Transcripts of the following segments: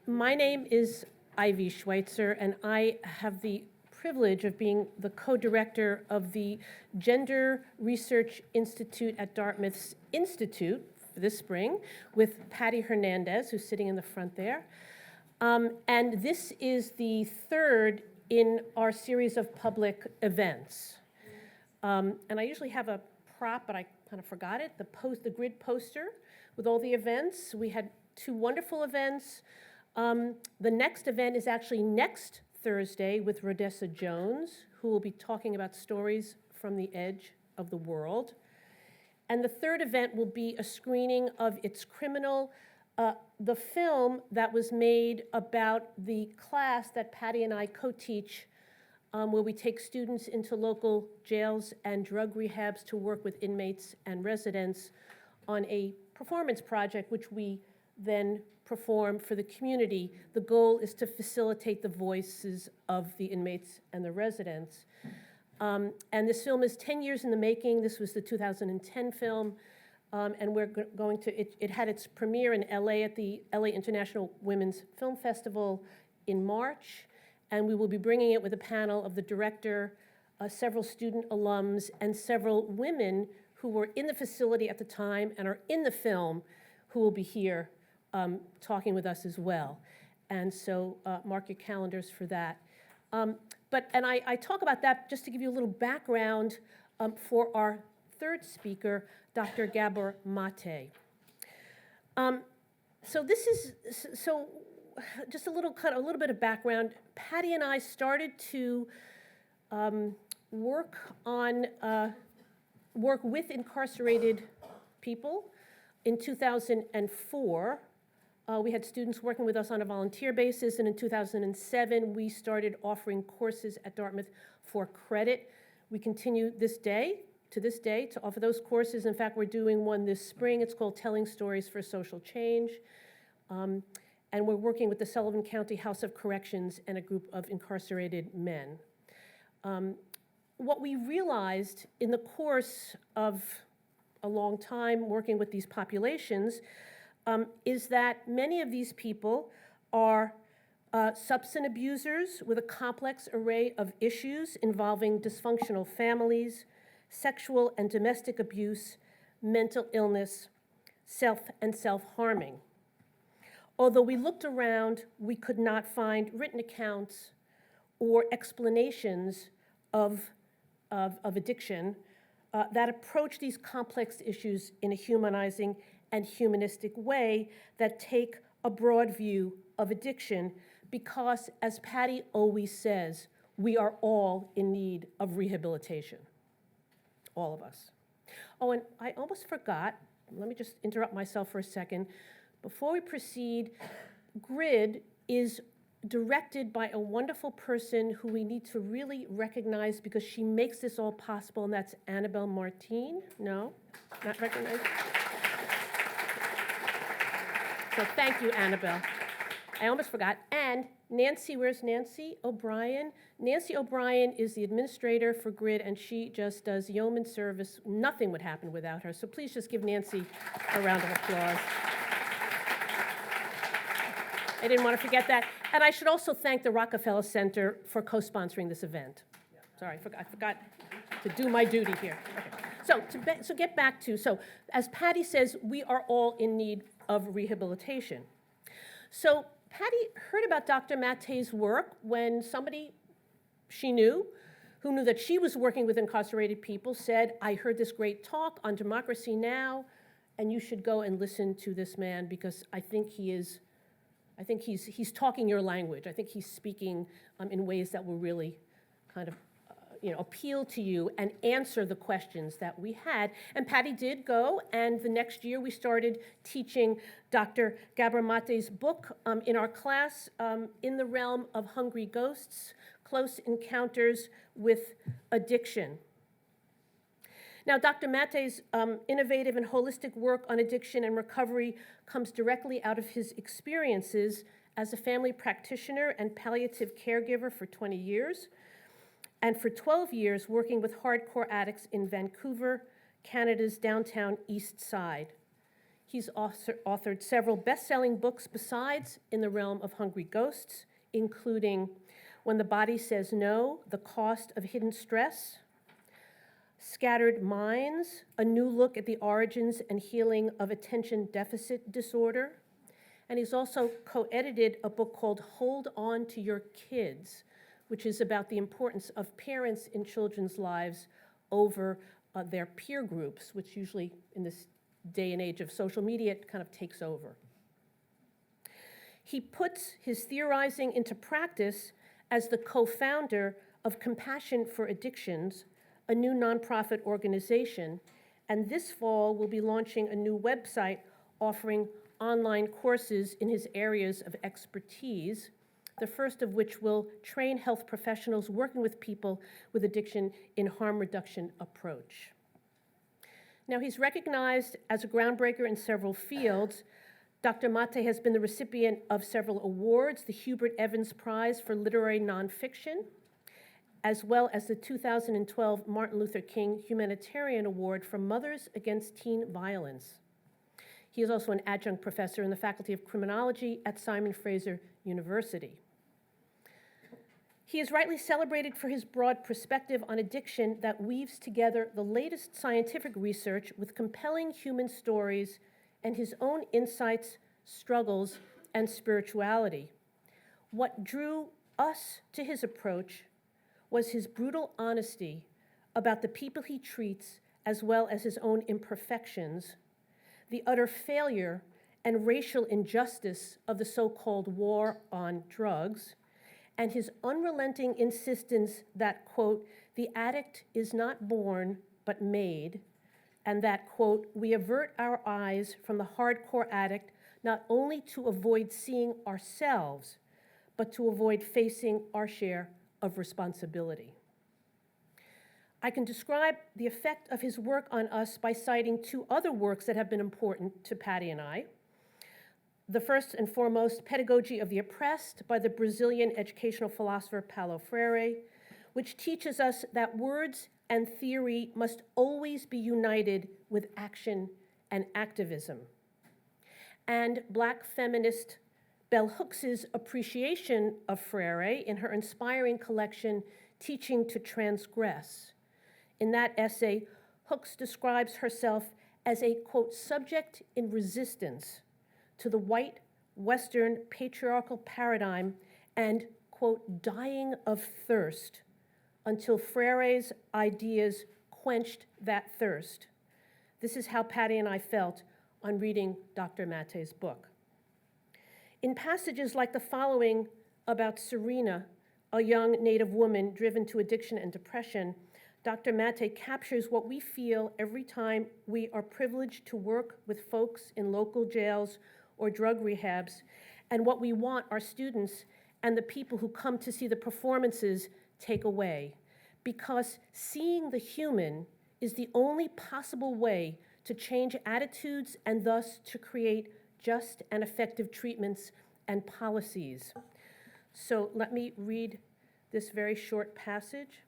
My name is Ivy Schweitzer, and I have the privilege of being the co-director of the Gender Research Institute at Dartmouth's Institute for this spring with Patty Hernandez, who's sitting in the front there. And this is the third in our series of public events. And I usually have a prop, but I kind of forgot it, the grid poster with all the events. We had two wonderful events. The next event is actually next Thursday with Rhodessa Jones, who will be talking about stories from the edge of the world. And the third event will be a screening of It's Criminal, the film that was made about the class that Patty and I co-teach, where we take students into local jails and drug rehabs to work with inmates and residents on a performance project, which we then perform for the community. The goal is to facilitate the voices of the inmates and the residents. And this film is 10 years in the making. This was the 2010 film. And we're going to, it had its premiere in LA at the LA International Women's Film Festival in March. And we will be bringing it with a panel of the director, several student alums, and several women who were in the facility at the time and are in the film who will be here talking with us as well. And so mark your calendars for that. And I talk about that just to give you a little background for our third speaker, Dr. Gabor Maté. So just a little bit of background. Patty and I started to work with incarcerated people in 2004. We had students working with us on a volunteer basis, and in 2007, we started offering courses at Dartmouth for credit. We continue to this day to offer those courses. In fact, we're doing one this spring. It's called Telling Stories for Social Change. And we're working with the Sullivan County House of Corrections and a group of incarcerated men. What we realized in the course of a long time working with these populations is that many of these people are substance abusers with a complex array of issues involving dysfunctional families, sexual and domestic abuse, mental illness, self-harming. Although we looked around, we could not find written accounts or explanations of addiction that approach these complex issues in a humanizing and humanistic way that take a broad view of addiction, because, as Patty always says, we are all in need of rehabilitation, all of us. Oh, and I almost forgot, let me just interrupt myself for a second. Before we proceed, GRID is directed by a wonderful person who we need to really recognize because she makes this all possible, and that's Annabelle Martin. No? Not recognized? So thank you, Annabelle. I almost forgot. And Nancy, where's Nancy O'Brien? Nancy O'Brien is the administrator for GRID, and she just does yeoman service. Nothing would happen without her. So please just give Nancy a round of applause. I didn't want to forget that. And I should also thank the Rockefeller Center for co-sponsoring this event. Sorry, I forgot to do my duty here. Okay. So get back to, as Patty says, we are all in need of rehabilitation. So Patty heard about Dr. Maté's work when somebody she knew, who knew that she was working with incarcerated people, said, I heard this great talk on Democracy Now!, and you should go and listen to this man because I think he's talking your language. I think he's speaking in ways that will really kind of appeal to you and answer the questions that we had. And Patty did go, and the next year we started teaching Dr. Gabor Maté's book in our class, In the Realm of Hungry Ghosts, Close Encounters with Addiction. Now, Dr. Maté's innovative and holistic work on addiction and recovery comes directly out of his experiences as a family practitioner and palliative caregiver for 20 years, and for 12 years working with hardcore addicts in Vancouver, Canada's downtown East Side. He's authored several best-selling books besides in the realm of hungry ghosts, including When the Body Says No, The Cost of Hidden Stress, Scattered Minds, A New Look at the Origins and Healing of Attention Deficit Disorder. And he's also co-edited a book called Hold On to Your Kids, which is about the importance of parents in children's lives over their peer groups, which usually in this day and age of social media kind of takes over. He puts his theorizing into practice as the co-founder of Compassion for Addictions, a new nonprofit organization, and this fall will be launching a new website offering online courses in his areas of expertise, the first of which will train health professionals working with people with addiction in harm reduction approach. Now, he's recognized as a groundbreaker in several fields. Dr. Maté has been the recipient of several awards, the Hubert Evans Prize for Literary Nonfiction, as well as the 2012 Martin Luther King Humanitarian Award for Mothers Against Teen Violence. He is also an adjunct professor in the Faculty of Criminology at Simon Fraser University. He is rightly celebrated for his broad perspective on addiction that weaves together the latest scientific research with compelling human stories and his own insights, struggles, and spirituality. What drew us to his approach was his brutal honesty about the people he treats as well as his own imperfections, the utter failure and racial injustice of the so-called war on drugs, and his unrelenting insistence that, quote, the addict is not born but made, and that, quote, we avert our eyes from the hardcore addict not only to avoid seeing ourselves, but to avoid facing our share of responsibility. I can describe the effect of his work on us by citing two other works that have been important to Patty and I. The first and foremost, Pedagogy of the Oppressed by the Brazilian educational philosopher Paulo Freire, which teaches us that words and theory must always be united with action and activism. And Black feminist Bell Hooks's appreciation of Freire in her inspiring collection, Teaching to Transgress. In that essay, Hooks describes herself as a, quote, subject in resistance to the white, Western, patriarchal paradigm and, quote, dying of thirst until Freire's ideas quenched that thirst. This is how Patty and I felt on reading Dr. Maté's book. In passages like the following about Serena, a young Native woman driven to addiction and depression, Dr. Maté captures what we feel every time we are privileged to work with folks in local jails or drug rehabs, and what we want our students and the people who come to see the performances take away. Because seeing the human is the only possible way to change attitudes and thus to create just and effective treatments and policies. So let me read this very short passage.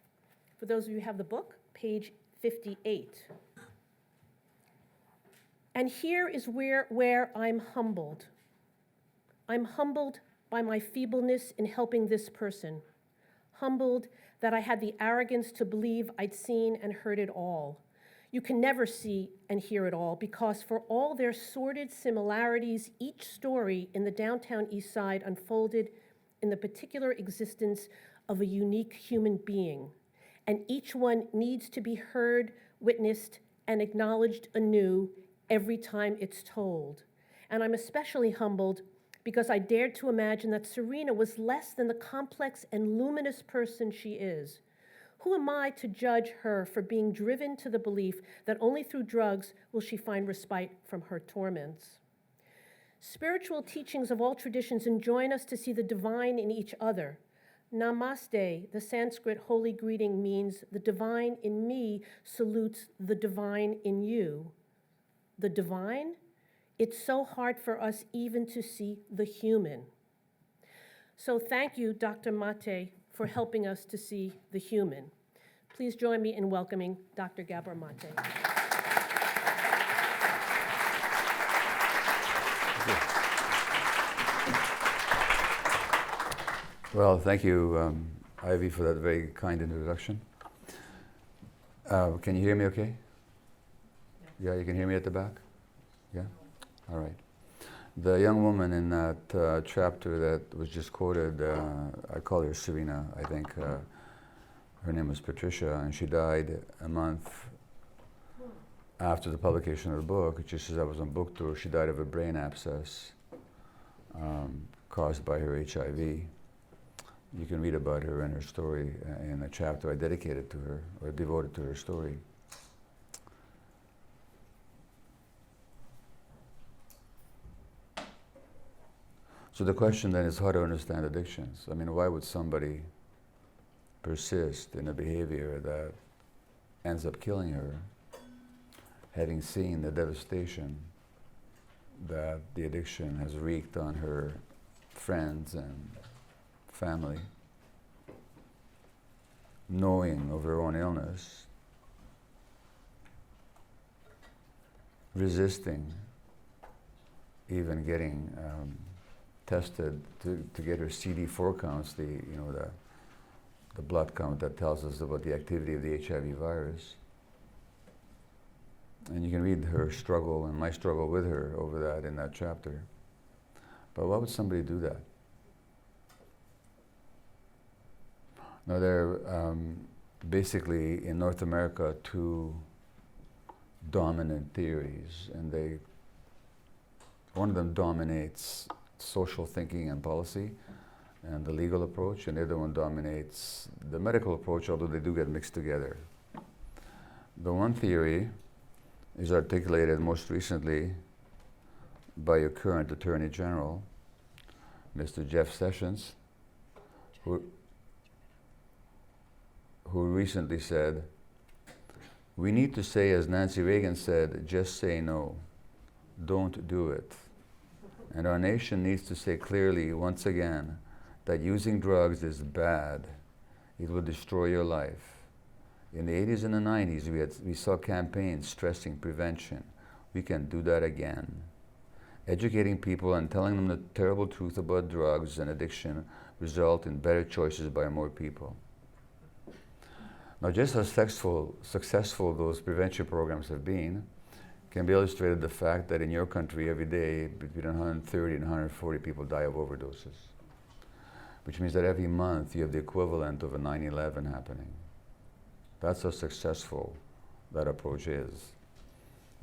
For those of you who have the book, page 58. And here is where I'm humbled. I'm humbled by my feebleness in helping this person. Humbled that I had the arrogance to believe I'd seen and heard it all. You can never see and hear it all because for all their sordid similarities, each story in the downtown East Side unfolded in the particular existence of a unique human being. And each one needs to be heard, witnessed, and acknowledged anew every time it's told. And I'm especially humbled because I dared to imagine that Serena was less than the complex and luminous person she is. Who am I to judge her for being driven to the belief that only through drugs will she find respite from her torments? Spiritual teachings of all traditions enjoin us to see the divine in each other. Namaste, the Sanskrit holy greeting, means the divine in me salutes the divine in you. The divine? It's so hard for us even to see the human. So thank you, Dr. Maté, for helping us to see the human. Please join me in welcoming Dr. Gabor Maté. Well, thank you, Ivy, for that very kind introduction. Can you hear me okay? Yeah, you can hear me at the back? Yeah? All right. The young woman in that chapter that was just quoted, I call her Serena, I think her name was Patricia, and she died a month after the publication of the book. Just as I was on book tour, she died of a brain abscess caused by her HIV. You can read about her and her story in a chapter I dedicated to her, or devoted to her story. So the question then is how to understand addictions. I mean, why would somebody persist in a behavior that ends up killing her, having seen the devastation that the addiction has wreaked on her friends and family, knowing of her own illness, resisting even getting tested to get her CD4 counts, the blood count that tells us about the activity of the HIV virus. And you can read her struggle and my struggle with her over that in that chapter. But why would somebody do that? Now, there are basically in North America two dominant theories, and one of them dominates social thinking and policy and the legal approach, and the other one dominates the medical approach, although they do get mixed together. The one theory is articulated most recently by your current Attorney General, Mr. Jeff Sessions, who recently said, "We need to say, as Nancy Reagan said, just say no. Don't do it. And our nation needs to say clearly, once again, that using drugs is bad. It will destroy your life. In the 80s and the 90s, we saw campaigns stressing prevention. We can do that again. Educating people and telling them the terrible truth about drugs and addiction result in better choices by more people." Now, just how successful those prevention programs have been can be illustrated the fact that in your country every day between 130 and 140 people die of overdoses, which means that every month you have the equivalent of a 9/11 happening. That's how successful that approach is.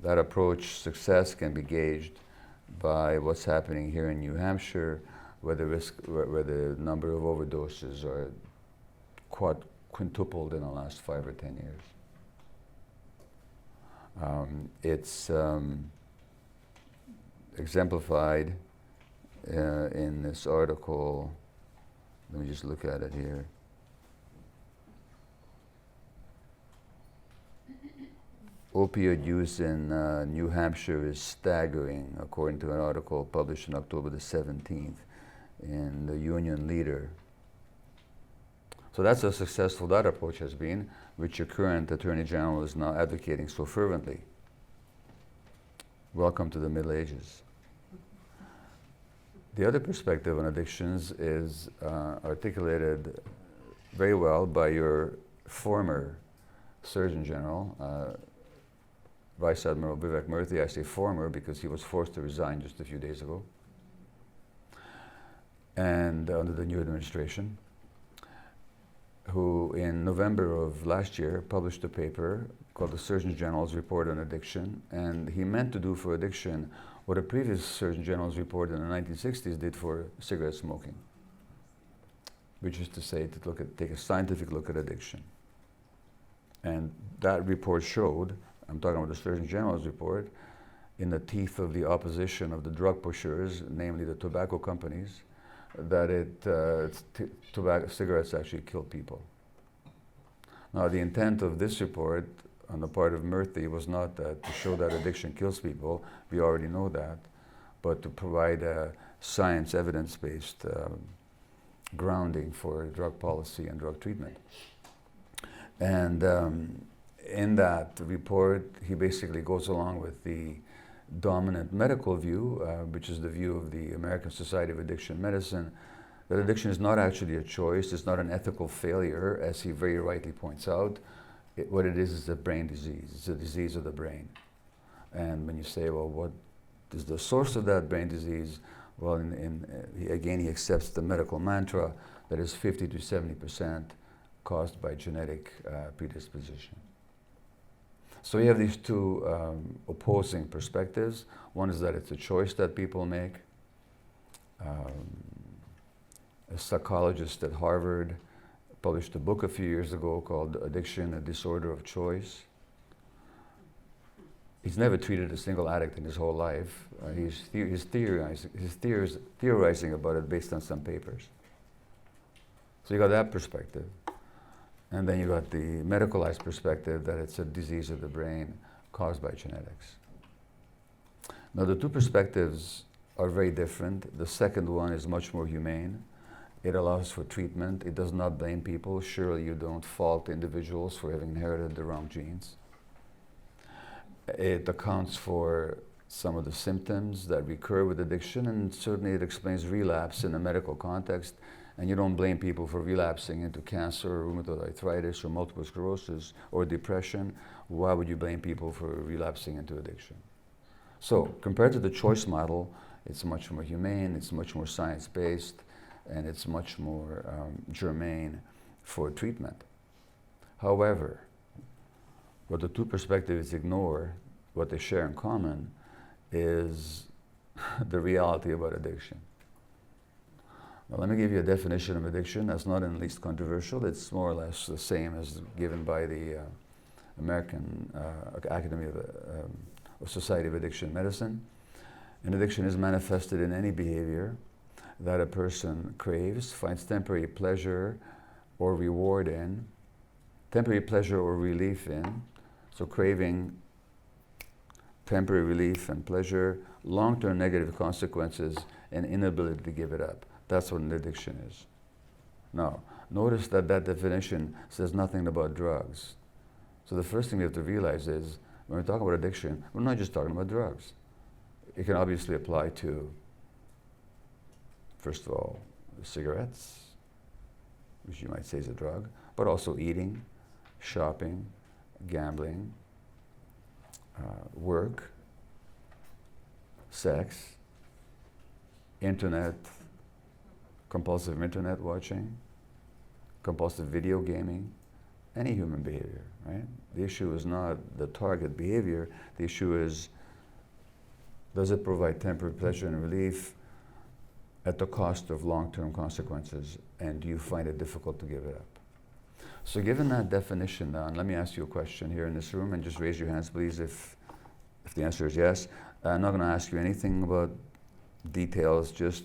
That approach success can be gauged by what's happening here in New Hampshire, where the number of overdoses are quintupled in the last 5 or 10 years. It's exemplified in this article. Let me just look at it here. Opioid use in New Hampshire is staggering, according to an article published on October the 17th in the Union Leader. So that's how successful that approach has been, which your current Attorney General is now advocating so fervently. Welcome to the Middle Ages. The other perspective on addictions is articulated very well by your former Surgeon General, Vice Admiral Vivek Murthy. I say former because he was forced to resign just a few days ago, and under the new administration, who in November of last year published a paper called the Surgeon General's Report on Addiction, and he meant to do for addiction what a previous Surgeon General's report in the 1960s did for cigarette smoking, which is to say to take a scientific look at addiction. And that report showed, I'm talking about the Surgeon General's report, in the teeth of the opposition of the drug pushers, namely the tobacco companies, that cigarettes actually kill people. Now, the intent of this report on the part of Murthy was not to show that addiction kills people, we already know that, but to provide a science evidence-based grounding for drug policy and drug treatment. And in that report, he basically goes along with the dominant medical view, which is the view of the American Society of Addiction Medicine, that addiction is not actually a choice, it's not an ethical failure, as he very rightly points out. What it is a brain disease. It's a disease of the brain. And when you say, well, what is the source of that brain disease? Well, again, he accepts the medical mantra that is 50 to 70% caused by genetic predisposition. So you have these two opposing perspectives. One is that it's a choice that people make. A psychologist at Harvard published a book a few years ago called Addiction, a Disorder of Choice. He's never treated a single addict in his whole life. He's theorizing about it based on some papers. So you got that perspective. And then you got the medicalized perspective that it's a disease of the brain caused by genetics. Now the two perspectives are very different. The second one is much more humane. It allows for treatment. It does not blame people. Surely you don't fault individuals for having inherited the wrong genes. It accounts for some of the symptoms that recur with addiction, and certainly it explains relapse in a medical context. And you don't blame people for relapsing into cancer, or rheumatoid arthritis, or multiple sclerosis, or depression. Why would you blame people for relapsing into addiction? So, compared to the choice model, it's much more humane, it's much more science-based, and it's much more germane for treatment. However, what the two perspectives ignore, what they share in common, is the reality about addiction. Now, let me give you a definition of addiction that's not in the least controversial. It's more or less the same as given by the American Academy of Society of Addiction Medicine. And addiction is manifested in any behavior that a person craves, finds temporary pleasure or reward in, temporary pleasure or relief in. So craving, temporary relief and pleasure, long-term negative consequences, and inability to give it up. That's what an addiction is. Now, notice that that definition says nothing about drugs. So the first thing we have to realize is, when we talk about addiction, we're not just talking about drugs. It can obviously apply to, first of all, cigarettes, which you might say is a drug, but also eating, shopping, gambling, work, sex, internet, compulsive internet watching, compulsive video gaming, any human behavior, right? The issue is not the target behavior. The issue is, does it provide temporary pleasure and relief at the cost of long-term consequences, and do you find it difficult to give it up? So given that definition, let me ask you a question here in this room, and just raise your hands, please, if the answer is yes. I'm not going to ask you anything about details, just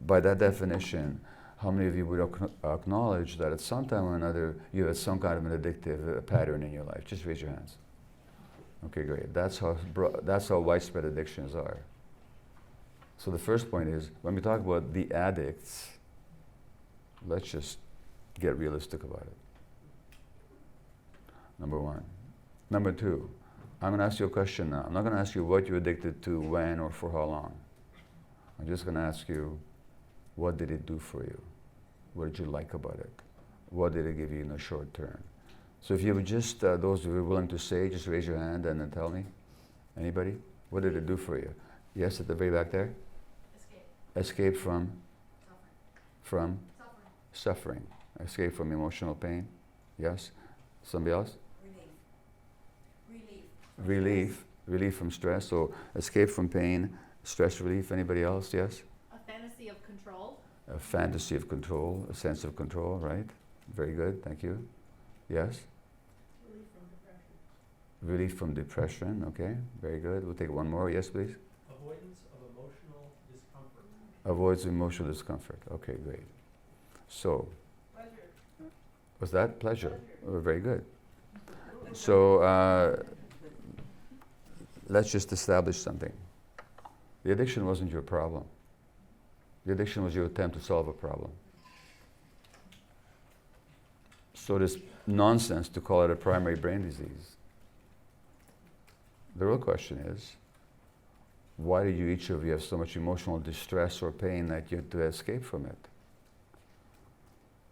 by that definition, how many of you would acknowledge that at some time or another you had some kind of an addictive pattern in your life? Just raise your hands. Okay, great. That's how widespread addictions are. So the first point is, when we talk about the addicts, let's just get realistic about it. Number one. Number two, I'm going to ask you a question now. I'm not going to ask you what you're addicted to, when, or for how long. I'm just going to ask you, what did it do for you? What did you like about it? What did it give you in the short term? So if you would just, those who are willing to say, just raise your hand and then tell me. Anybody? What did it do for you? Yes, at the very back there? Escape. Escape from? Suffering. From? Suffering. Suffering. Escape from emotional pain? Yes? Somebody else? Relief. Relief from stress. So escape from pain, stress relief. Anybody else? Yes? A fantasy of control. A fantasy of control, a sense of control, right? Very good, thank you. Yes? Relief from depression. Relief from depression, okay, very good. We'll take one more. Yes, please? Avoidance of emotional discomfort. Avoids emotional discomfort. Okay, great. So, Pleasure. was that pleasure? Oh, very good. So, let's just establish something. The addiction wasn't your problem. The addiction was your attempt to solve a problem. So it is nonsense to call it a primary brain disease. The real question is, why do you, each of you, have so much emotional distress or pain that you have to escape from it?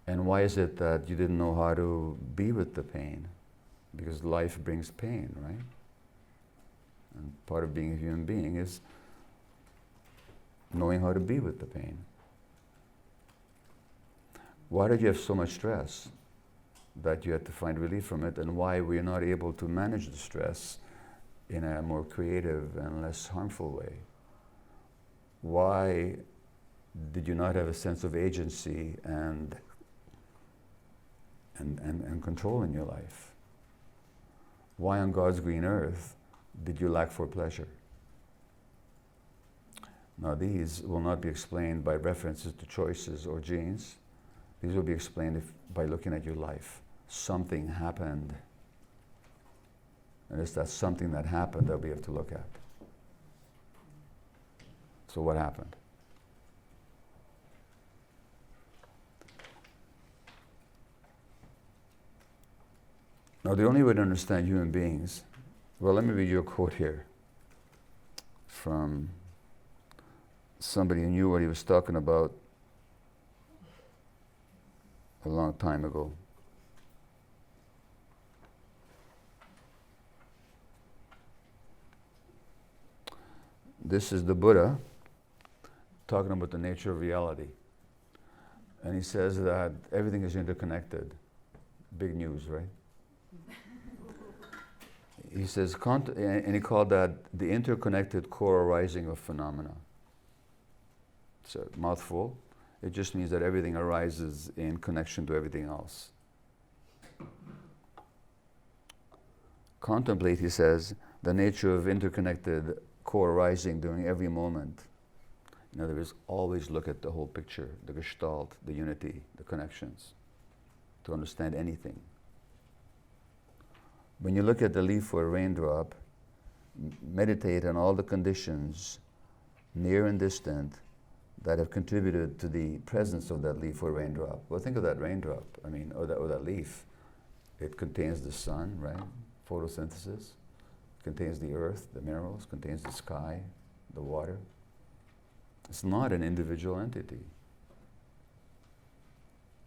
And why is it that you didn't know how to be with the pain? Because life brings pain, right? And part of being a human being is knowing how to be with the pain. Why did you have so much stress that you had to find relief from it, and why were you not able to manage the stress in a more creative and less harmful way? Why did you not have a sense of agency and control in your life? Why on God's green earth did you lack for pleasure? Now these will not be explained by references to choices or genes. These will be explained by looking at your life. Something happened. And it's that something that happened that we have to look at. So what happened? Now the only way to understand human beings, well, let me read you a quote here from somebody who knew what he was talking about a long time ago. This is the Buddha talking about the nature of reality. And he says that everything is interconnected. Big news, right? He says, and he called that the interconnected co-arising of phenomena. It's a mouthful. It just means that everything arises in connection to everything else. Contemplate, he says, the nature of interconnected co-arising during every moment. In other words, always look at the whole picture, the gestalt, the unity, the connections, to understand anything. When you look at the leaf or a raindrop, meditate on all the conditions, near and distant, that have contributed to the presence of that leaf or raindrop. Well, think of that raindrop, or that leaf. It contains the sun, right? Photosynthesis. Contains the earth, the minerals, contains the sky, the water. It's not an individual entity.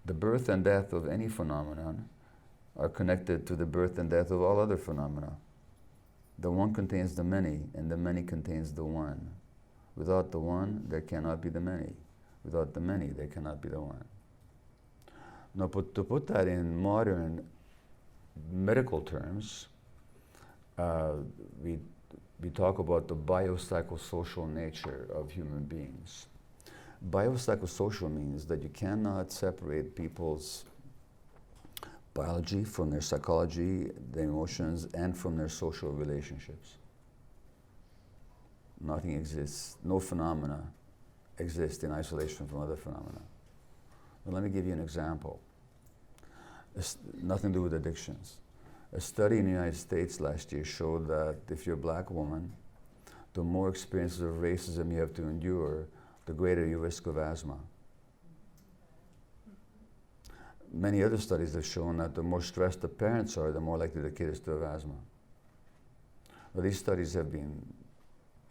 The birth and death of any phenomenon are connected to the birth and death of all other phenomena. The one contains the many, and the many contains the one. Without the one, there cannot be the many. Without the many, there cannot be the one. Now, to put that in modern medical terms, we talk about the biopsychosocial nature of human beings. Biopsychosocial means that you cannot separate people's biology from their psychology, their emotions, and from their social relationships. Nothing exists, no phenomena exist in isolation from other phenomena. Now, let me give you an example. It's nothing to do with addictions. A study in the United States last year showed that if you're a black woman, the more experiences of racism you have to endure, the greater your risk of asthma. Many other studies have shown that the more stressed the parents are, the more likely the kid is to have asthma. Well, these studies have been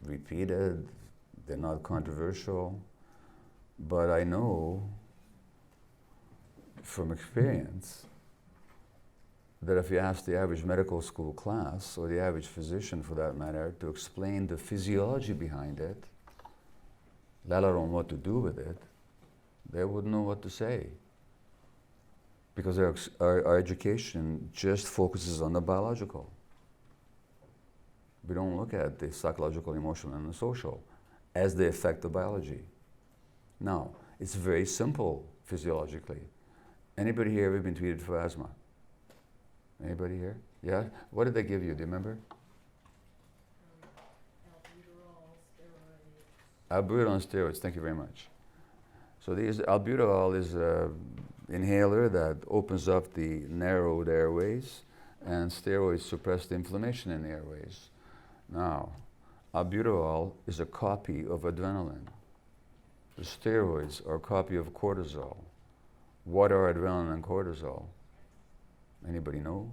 repeated, they're not controversial, but I know from experience that if you ask the average medical school class, or the average physician for that matter, to explain the physiology behind it, let alone what to do with it, they wouldn't know what to say. Because our education just focuses on the biological. We don't look at the psychological, emotional, and the social as they affect the biology. Now, it's very simple physiologically. Anybody here ever been treated for asthma? Anybody here? Yeah? What did they give you? Do you remember? Albuterol and steroids. Thank you very much. So albuterol is an inhaler that opens up the narrowed airways, and steroids suppress the inflammation in the airways. Now, albuterol is a copy of adrenaline. The steroids are a copy of cortisol. What are adrenaline and cortisol? Anybody know?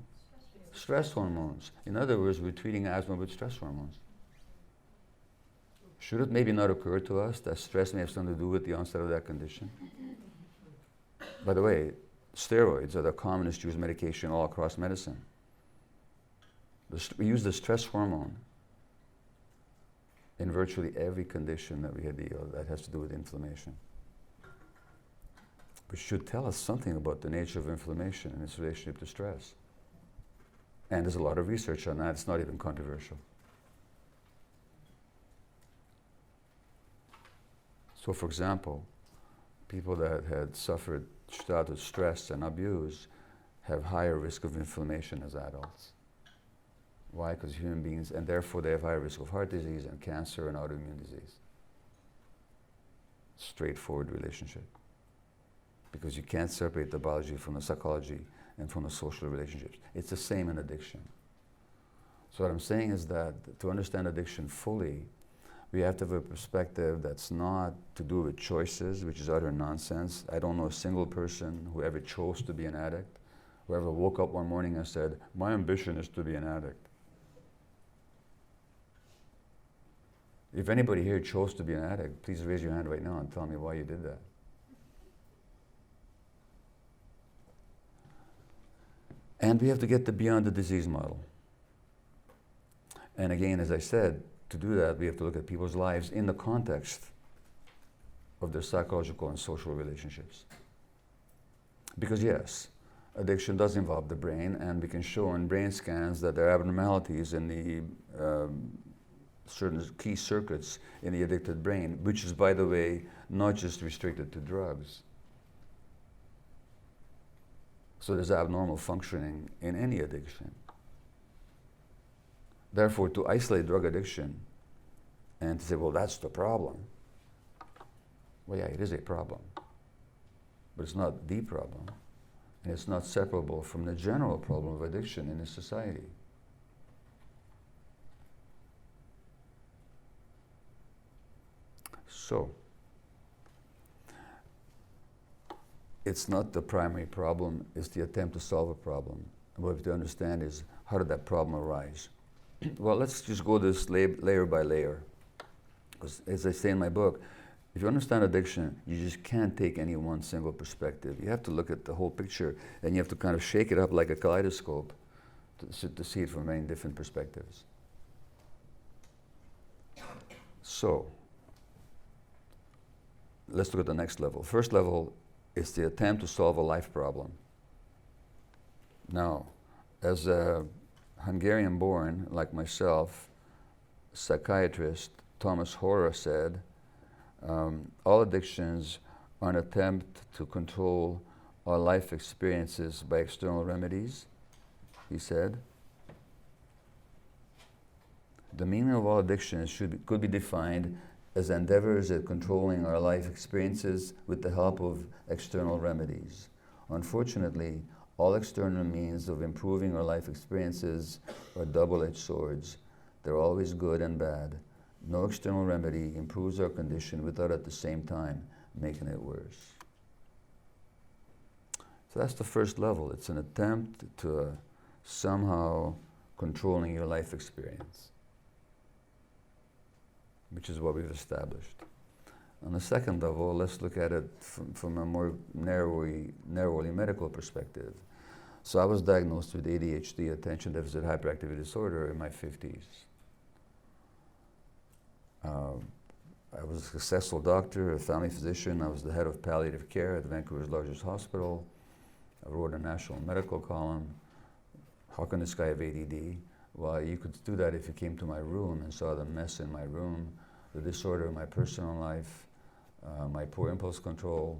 Stress hormones. In other words, we're treating asthma with stress hormones. Should it maybe not occur to us that stress may have something to do with the onset of that condition? By the way, steroids are the commonest used medication all across medicine. We use the stress hormone in virtually every condition that we deal that has to do with inflammation. Which should tell us something about the nature of inflammation and its relationship to stress. And there's a lot of research on that. It's not even controversial. So, for example, people that had suffered childhood stress and abuse have higher risk of inflammation as adults. Why? Because human beings, and therefore they have higher risk of heart disease and cancer and autoimmune disease. Straightforward relationship. Because you can't separate the biology from the psychology and from the social relationships. It's the same in addiction. So what I'm saying is that to understand addiction fully, we have to have a perspective that's not to do with choices, which is utter nonsense. I don't know a single person who ever chose to be an addict, who ever woke up one morning and said, my ambition is to be an addict. If anybody here chose to be an addict, please raise your hand right now and tell me why you did that. And we have to get beyond the disease model. And again, as I said, to do that, we have to look at people's lives in the context of their psychological and social relationships. Because yes, addiction does involve the brain, and we can show in brain scans that there are abnormalities in the certain key circuits in the addicted brain, which is, by the way, not just restricted to drugs. So there's abnormal functioning in any addiction. Therefore, to isolate drug addiction and to say, well, that's the problem. Well, yeah, it is a problem. But it's not the problem. And it's not separable from the general problem of addiction in this society. So, it's not the primary problem, it's the attempt to solve a problem. And what we have to understand is, how did that problem arise? Well, let's just go this layer by layer. Because as I say in my book, if you understand addiction, you just can't take any one single perspective. You have to look at the whole picture, and you have to kind of shake it up like a kaleidoscope to see it from many different perspectives. So, let's look at the next level. First level is the attempt to solve a life problem. Now, as a Hungarian-born, like myself, psychiatrist Thomas Horror said, all addictions are an attempt to control our life experiences by external remedies, he said. The meaning of all addictions could be defined as endeavors at controlling our life experiences with the help of external remedies. Unfortunately, all external means of improving our life experiences are double-edged swords. They're always good and bad. No external remedy improves our condition without at the same time making it worse. So that's the first level. It's an attempt to somehow controlling your life experience, which is what we've established. On the second level, let's look at it from a more narrowly medical perspective. So I was diagnosed with ADHD, attention deficit hyperactivity disorder, in my 50s. I was a successful doctor, a family physician. I was the head of palliative care at Vancouver's largest hospital. I wrote a national medical column. How can this guy have ADD? Well, you could do that if you came to my room and saw the mess in my room, the disorder in my personal life, my poor impulse control,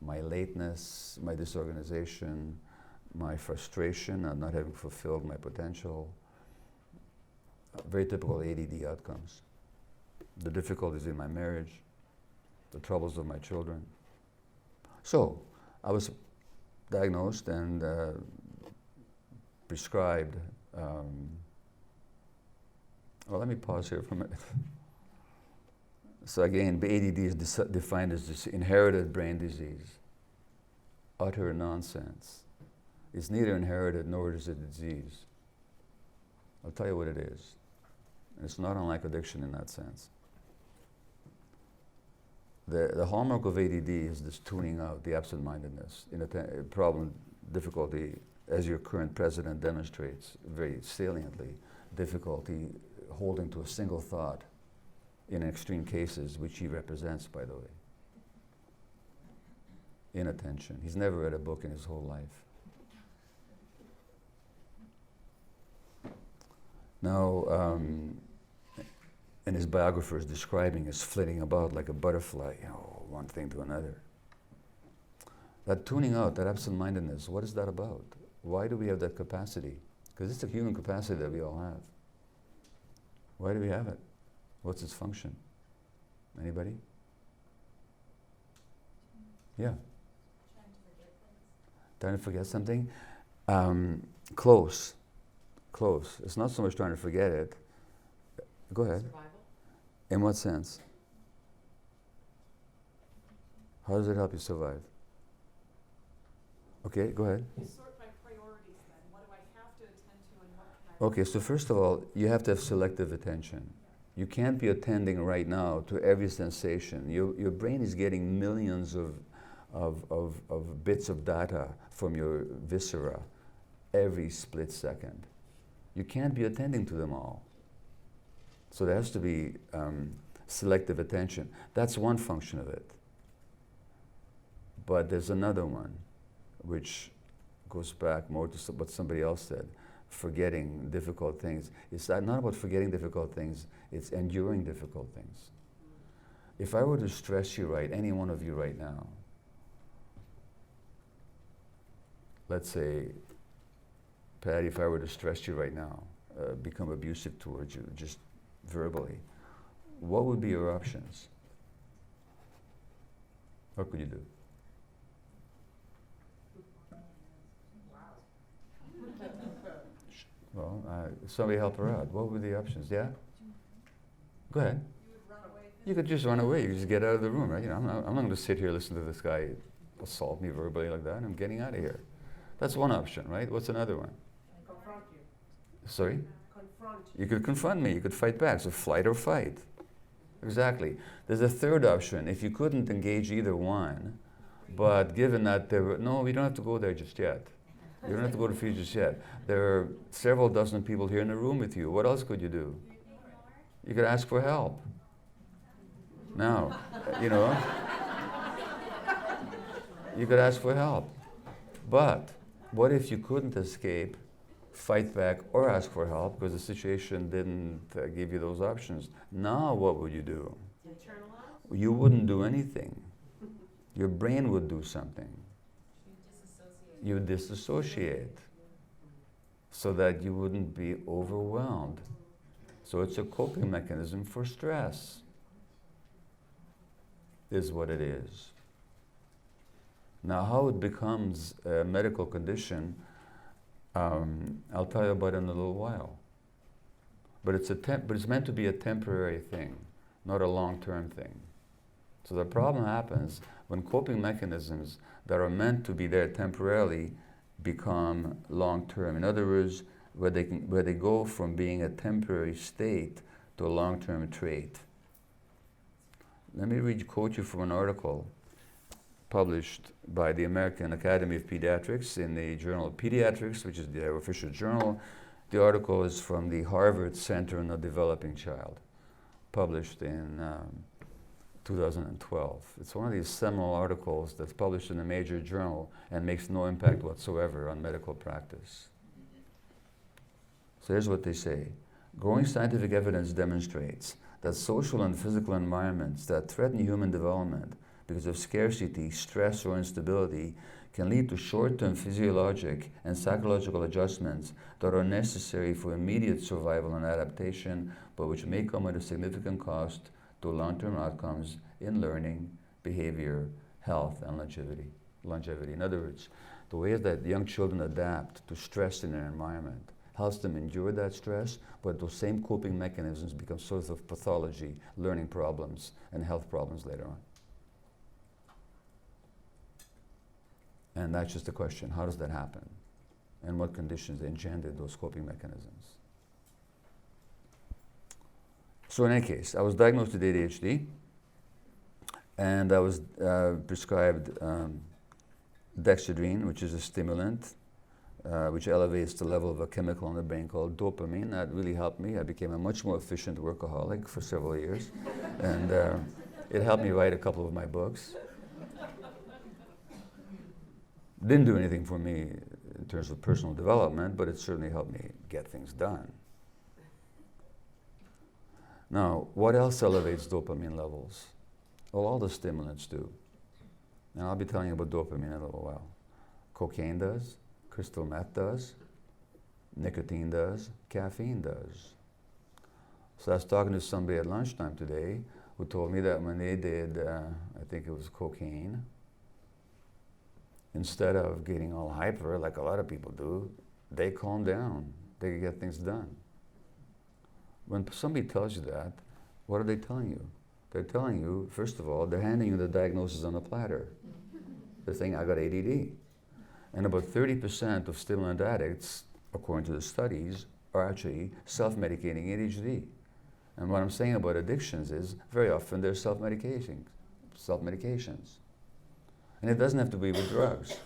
my lateness, my disorganization, my frustration at not having fulfilled my potential. Very typical ADD outcomes. The difficulties in my marriage, the troubles of my children. So, I was diagnosed and prescribed. Well, let me pause here for a minute. So again, ADD is defined as this inherited brain disease. Utter nonsense. It's neither inherited nor is it a disease. I'll tell you what it is. It's not unlike addiction in that sense. The hallmark of ADD is this tuning out, the absent-mindedness, problem, difficulty, as your current president demonstrates very saliently, difficulty holding to a single thought in extreme cases, which he represents, by the way. Inattention. He's never read a book in his whole life. Now, and his biographer is describing as flitting about like a butterfly, one thing to another. That tuning out, that absent-mindedness, what is that about? Why do we have that capacity? Because it's a human capacity that we all have. Why do we have it? What's its function? Anybody? Yeah. Trying to forget something? Close. It's not so much trying to forget it. Go ahead. Survival. In what sense? How does it help you survive? Okay, go ahead. You sort by priorities then. What do I have to attend to and what can I... Okay, so first of all, you have to have selective attention. You can't be attending right now to every sensation. Your brain is getting millions of bits of data from your viscera every split second. You can't be attending to them all. So there has to be selective attention. That's one function of it. But there's another one, which goes back more to what somebody else said, forgetting difficult things. It's not about forgetting difficult things, it's enduring difficult things. If I were to stress you right, any one of you right now, let's say, Patty, if I were to stress you right now, become abusive towards you, just verbally, what would be your options? What could you do? Well, somebody help her out. What were the options? Yeah? Go ahead. You would run away. You could just run away. You just get out of the room, right? I'm not going to sit here and listen to this guy assault me verbally like that. I'm getting out of here. That's one option, right? What's another one? Confront you. Sorry? Confront you. You could confront me. You could fight back. So flight or fight. Exactly. There's a third option. If you couldn't engage either one, but given that there were... No, we don't have to go there just yet. You don't have to go to Fiji just yet. There are several dozen people here in the room with you. What else could you do? You could ask for help. Now, you could ask for help. But what if you couldn't escape, fight back, or ask for help because the situation didn't give you those options? Now what would you do? Internalize. You wouldn't do anything. Your brain would do something. You disassociate so that you wouldn't be overwhelmed. So it's a coping mechanism for stress, is what it is. Now, how it becomes a medical condition, I'll tell you about in a little while. But it's meant to be a temporary thing, not a long-term thing. So the problem happens when coping mechanisms that are meant to be there temporarily become long-term. In other words, where they go from being a temporary state to a long-term trait. Let me quote you from an article published by the American Academy of Pediatrics in the Journal of Pediatrics, which is their official journal. The article is from the Harvard Center on the Developing Child, published in 2012. It's one of these seminal articles that's published in a major journal and makes no impact whatsoever on medical practice. So here's what they say. Growing scientific evidence demonstrates that social and physical environments that threaten human development because of scarcity, stress, or instability can lead to short-term physiologic and psychological adjustments that are necessary for immediate survival and adaptation, but which may come at a significant cost to long-term outcomes in learning, behavior, health, and longevity. In other words, the way that young children adapt to stress in their environment helps them endure that stress, but those same coping mechanisms become source of pathology, learning problems, and health problems later on. And that's just the question, how does that happen? And what conditions engender those coping mechanisms? So in any case, I was diagnosed with ADHD, And I was prescribed dexedrine, which is a stimulant, which elevates the level of a chemical in the brain called dopamine. That really helped me. I became a much more efficient workaholic for several years. And it helped me write a couple of my books. Didn't do anything for me in terms of personal development, but it certainly helped me get things done. Now, what else elevates dopamine levels? Well, all the stimulants do. And I'll be telling you about dopamine in a little while. Cocaine does, crystal meth does, nicotine does, caffeine does. So I was talking to somebody at lunchtime today who told me that when they did, I think it was cocaine, instead of getting all hyper like a lot of people do, they calm down. They can get things done. When somebody tells you that, what are they telling you? They're telling you, first of all, they're handing you the diagnosis on a platter. They're saying, I got ADD. And about 30% of stimulant addicts, according to the studies, are actually self-medicating ADHD. And what I'm saying about addictions is, very often they're self-medications. And it doesn't have to be with drugs.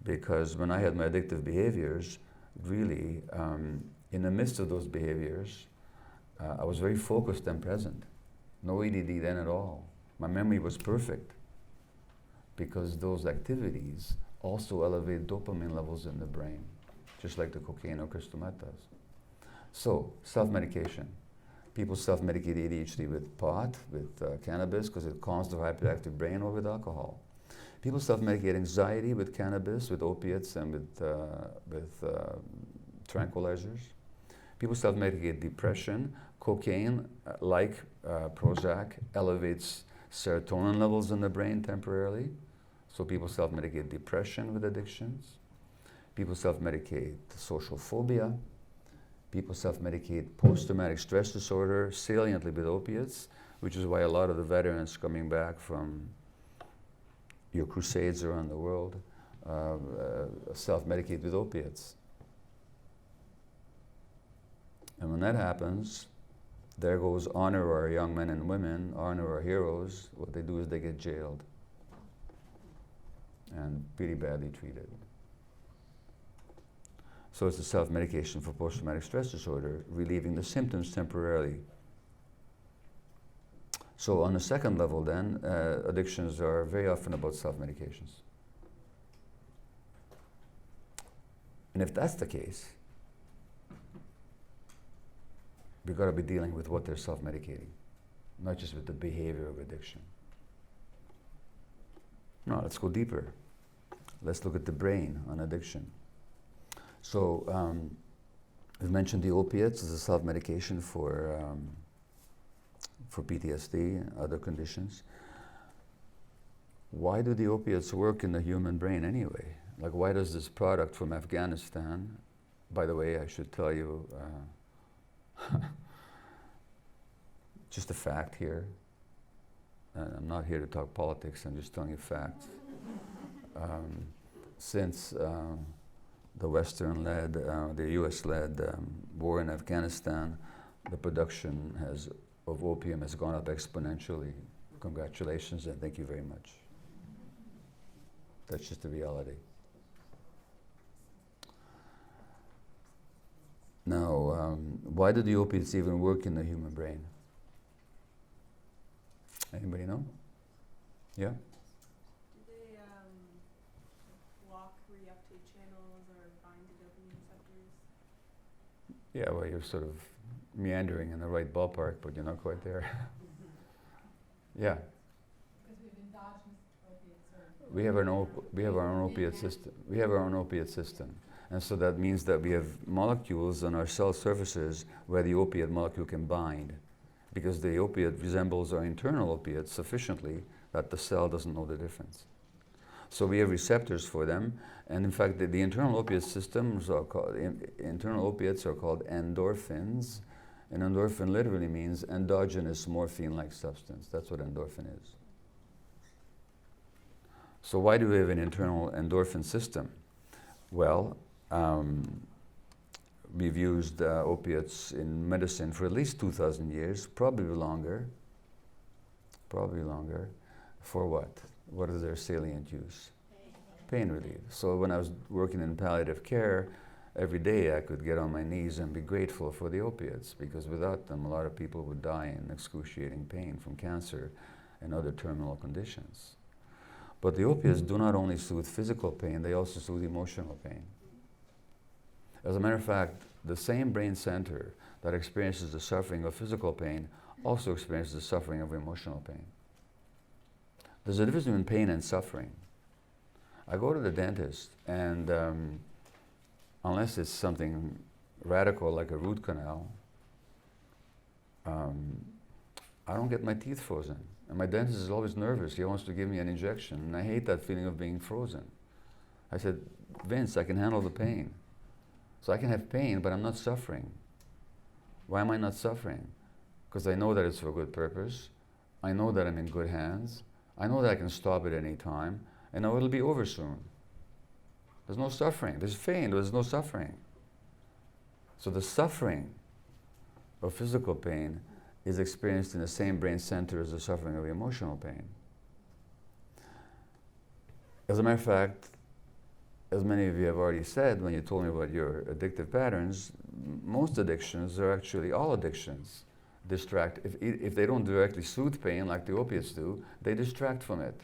Because when I had my addictive behaviors, really, in the midst of those behaviors, I was very focused and present. No ADD then at all. My memory was perfect because those activities also elevate dopamine levels in the brain, just like the cocaine or crystal meth does. So, self-medication. People self-medicate ADHD with pot, with cannabis, because it calms the hyperactive brain, or with alcohol. People self-medicate anxiety with cannabis, with opiates, and with tranquilizers. People self-medicate depression. Cocaine, like Prozac, elevates serotonin levels in the brain temporarily. So people self-medicate depression with addictions. People self-medicate social phobia. People self-medicate post-traumatic stress disorder, saliently with opiates, which is why a lot of the veterans coming back from your crusades around the world self-medicate with opiates. And when that happens, there goes honor our young men and women, honor our heroes. What they do is they get jailed and pretty badly treated. So it's a self-medication for post-traumatic stress disorder, relieving the symptoms temporarily. So on the second level then, addictions are very often about self-medications. And if that's the case, we've got to be dealing with what they're self-medicating, not just with the behavior of addiction. No, let's go deeper. Let's look at the brain on addiction. So we've mentioned the opiates as a self-medication for PTSD and other conditions. Why do the opiates work in the human brain anyway? Like, why does this product from Afghanistan, by the way, I should tell you, just a fact here. I'm not here to talk politics, I'm just telling you facts. Since the Western-led, the US-led war in Afghanistan, the production of opium has gone up exponentially. Congratulations and thank you very much. That's just the reality. Now, why do the opiates even work in the human brain? Anybody know? Yeah? Do they block reuptake channels or bind to dopamine receptors? Yeah, well, you're sort of meandering in the right ballpark, but you're not quite there. Yeah. Because we have endogenous opiates or We have our own opiate system. We have our own opiate system. And so that means that we have molecules on our cell surfaces where the opiate molecule can bind, because the opiate resembles our internal opiate sufficiently that the cell doesn't know the difference. So we have receptors for them, and in fact the internal opiate systems are called, internal opiates are called endorphins, and endorphin literally means endogenous morphine-like substance. That's what endorphin is. So why do we have an internal endorphin system? Well, we've used opiates in medicine for at least 2,000 years, probably longer. Probably longer. For what? What is their salient use? Pain relief. So when I was working in palliative care, every day I could get on my knees and be grateful for the opiates, because without them a lot of people would die in excruciating pain from cancer and other terminal conditions. But the opiates do not only soothe physical pain, they also soothe emotional pain. As a matter of fact, the same brain center that experiences the suffering of physical pain also experiences the suffering of emotional pain. There's a difference between pain and suffering. I go to the dentist, and unless it's something radical like a root canal, I don't get my teeth frozen. And my dentist is always nervous. He wants to give me an injection, and I hate that feeling of being frozen. I said, Vince, I can handle the pain. So I can have pain, but I'm not suffering. Why am I not suffering? Because I know that it's for a good purpose. I know that I'm in good hands. I know that I can stop at any time. I know it'll be over soon. There's no suffering. There's pain, but there's no suffering. So the suffering of physical pain is experienced in the same brain center as the suffering of emotional pain. As a matter of fact, as many of you have already said when you told me about your addictive patterns, most addictions are actually all addictions. Distract. If they don't directly soothe pain like the opiates do, they distract from it.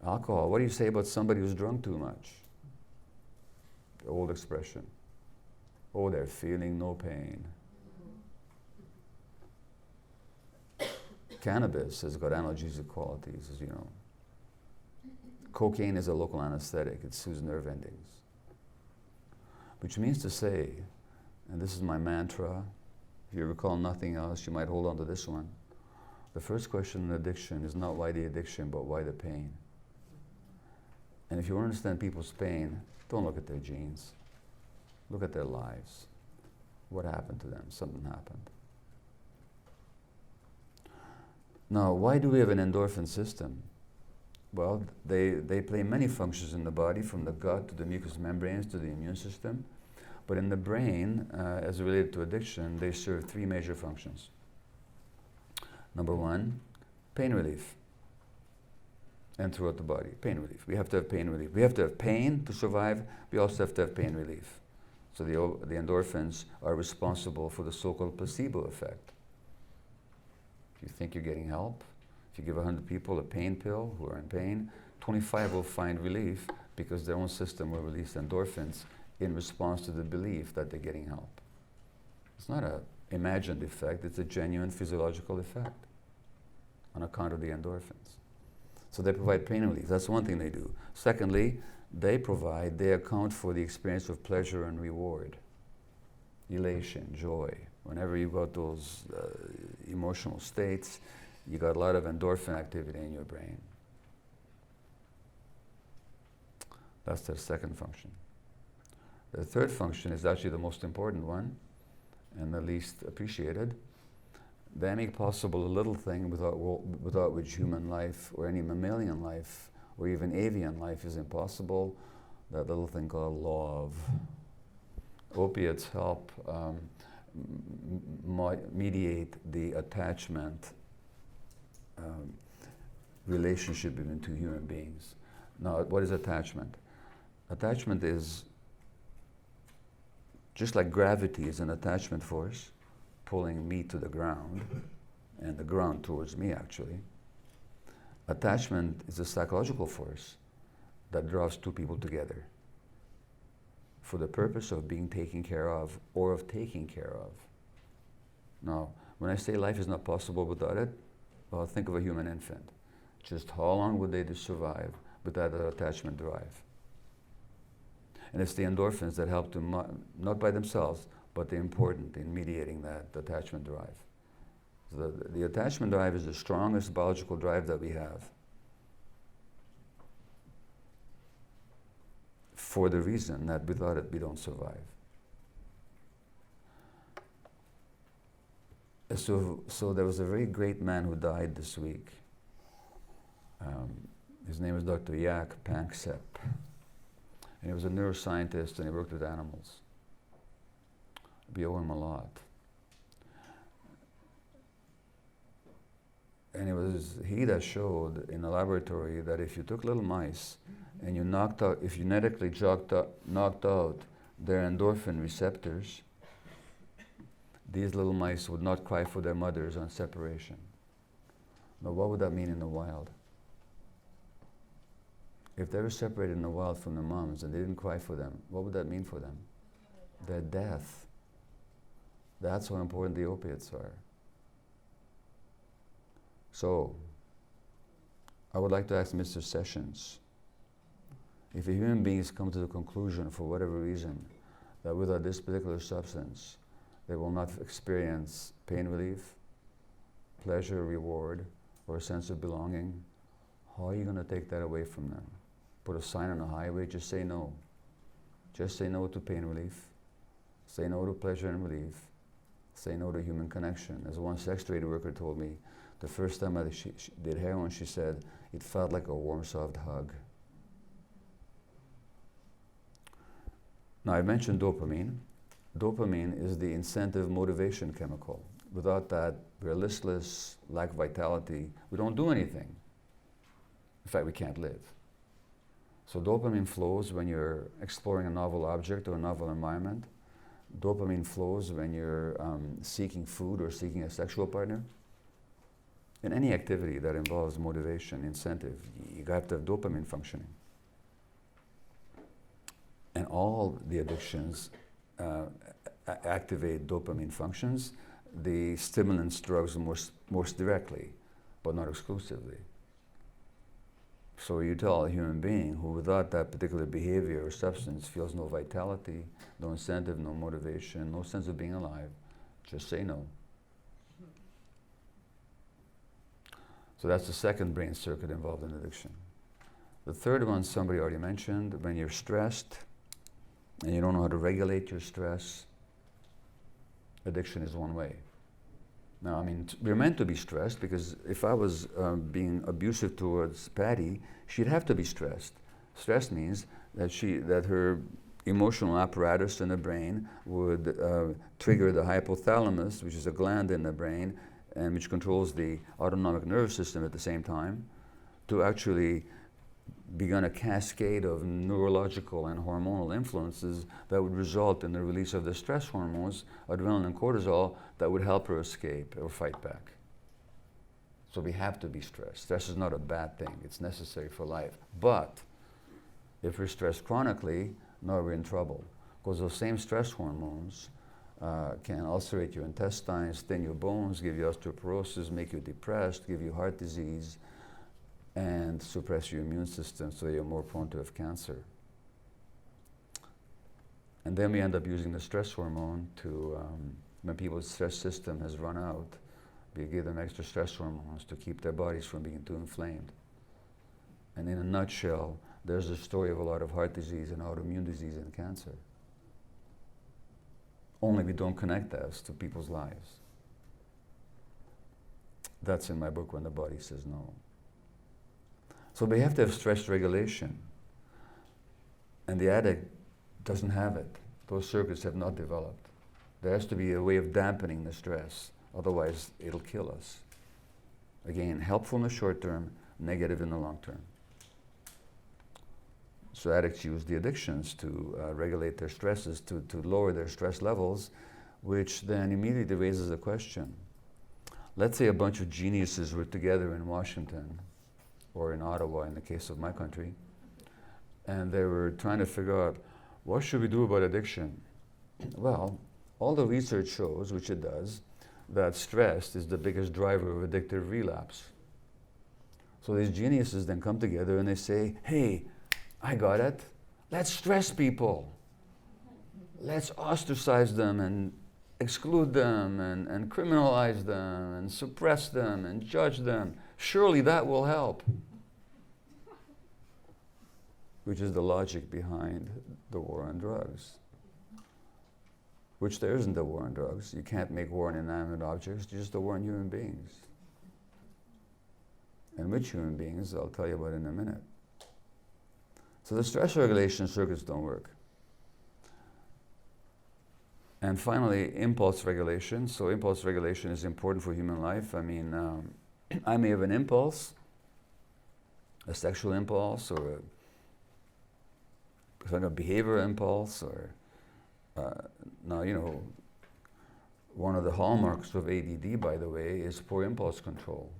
Alcohol, what do you say about somebody who's drunk too much? The old expression. Oh, they're feeling no pain. Cannabis has got analgesic qualities, as you know. Cocaine is a local anesthetic. It soothes nerve endings. Which means to say, and this is my mantra, if you recall nothing else, you might hold on to this one. The first question in addiction is not why the addiction, but why the pain. And if you want to understand people's pain, don't look at their genes. Look at their lives. What happened to them? Something happened. Now, why do we have an endorphin system? Well, they play many functions in the body, from the gut to the mucous membranes to the immune system. But in the brain, as related to addiction, they serve three major functions. Number one, pain relief. And throughout the body, pain relief. We have to have pain relief. We have to have pain to survive. We also have to have pain relief. So the endorphins are responsible for the so-called placebo effect. If you think you're getting help, if you give 100 people a pain pill who are in pain, 25 will find relief because their own system will release endorphins in response to the belief that they're getting help. It's not an imagined effect, it's a genuine physiological effect on account of the endorphins. So they provide pain relief. That's one thing they do. Secondly, they account for the experience of pleasure and reward, elation, joy. Whenever you got those emotional states, you got a lot of endorphin activity in your brain. That's their second function. The third function is actually the most important one and the least appreciated. They make possible a little thing without which human life or any mammalian life or even avian life is impossible, that little thing called love. Opiates help mediate the attachment relationship between two human beings. Now, what is attachment? Attachment is just like gravity is an attachment force, pulling me to the ground, and the ground towards me, actually. Attachment is a psychological force that draws two people together for the purpose of being taken care of or of taking care of. Now, when I say life is not possible without it, well, think of a human infant. Just how long would they survive without that attachment drive? And it's the endorphins that help to, not by themselves, but they're important in mediating that attachment drive. So the attachment drive is the strongest biological drive that we have, for the reason that without it we don't survive. So there was a very great man who died this week. His name is Dr. Jaak Panksepp. And he was a neuroscientist and he worked with animals. We owe him a lot. And it was he that showed in a laboratory that if you took little mice and you knocked out, if you genetically knocked out their endorphin receptors, these little mice would not cry for their mothers on separation. Now, what would that mean in the wild? If they were separated in the wild from their moms and they didn't cry for them, what would that mean for them? Their death. That's how important the opiates are. So, I would like to ask Mr. Sessions, if a human being has come to the conclusion, for whatever reason, that without this particular substance, they will not experience pain relief, pleasure, reward, or a sense of belonging, how are you going to take that away from them? Put a sign on the highway, just say no. Just say no to pain relief. Say no to pleasure and relief. Say no to human connection. As one sex trade worker told me, the first time she did heroin, she said, it felt like a warm, soft hug. Now, I mentioned dopamine. Dopamine is the incentive motivation chemical. Without that, we're listless, lack vitality. We don't do anything. In fact, we can't live. So dopamine flows when you're exploring a novel object or a novel environment. Dopamine flows when you're seeking food or seeking a sexual partner. In any activity that involves motivation, incentive, you have to have dopamine functioning. And all the addictions activate dopamine functions. The stimulants, drugs, most directly, but not exclusively. So you tell a human being who without that particular behavior or substance feels no vitality, no incentive, no motivation, no sense of being alive, just say no. So that's the second brain circuit involved in addiction. The third one somebody already mentioned, when you're stressed and you don't know how to regulate your stress, addiction is one way. Now, I mean, we're meant to be stressed because if I was being abusive towards Patty, she'd have to be stressed. Stress means that her emotional apparatus in the brain would trigger the hypothalamus, which is a gland in the brain, and which controls the autonomic nervous system at the same time, to actually begin a cascade of neurological and hormonal influences that would result in the release of the stress hormones, adrenaline and cortisol, that would help her escape or fight back. So we have to be stressed. Stress is not a bad thing. It's necessary for life. But if we're stressed chronically, now we're in trouble. Because those same stress hormones can ulcerate your intestines, thin your bones, give you osteoporosis, make you depressed, give you heart disease, and suppress your immune system so you're more prone to have cancer. And then we end up using the stress hormone to, when people's stress system has run out, we give them extra stress hormones to keep their bodies from being too inflamed. And in a nutshell, there's the story of a lot of heart disease and autoimmune disease and cancer. Only we don't connect those to people's lives. That's in my book, When the Body Says No. So we have to have stress regulation. And the addict doesn't have it. Those circuits have not developed. There has to be a way of dampening the stress. Otherwise, it'll kill us. Again, helpful in the short term, negative in the long term. So addicts use the addictions to regulate their stresses, to lower their stress levels, which then immediately raises a question. Let's say a bunch of geniuses were together in Washington, or in Ottawa in the case of my country, and they were trying to figure out, what should we do about addiction? Well, all the research shows, which it does, that stress is the biggest driver of addictive relapse. So these geniuses then come together and they say, hey, I got it. Let's stress people. Let's ostracize them and exclude them and criminalize them and suppress them and judge them. Surely that will help. Which is the logic behind the war on drugs. Which there isn't a war on drugs. You can't make war on inanimate objects, just a war on human beings. And which human beings, I'll tell you about in a minute. So the stress regulation circuits don't work. And finally, impulse regulation. So impulse regulation is important for human life. I mean, I may have an impulse, a sexual impulse, or a kind of behavioral impulse, or now, you know, one of the hallmarks of ADD, by the way, is poor impulse control,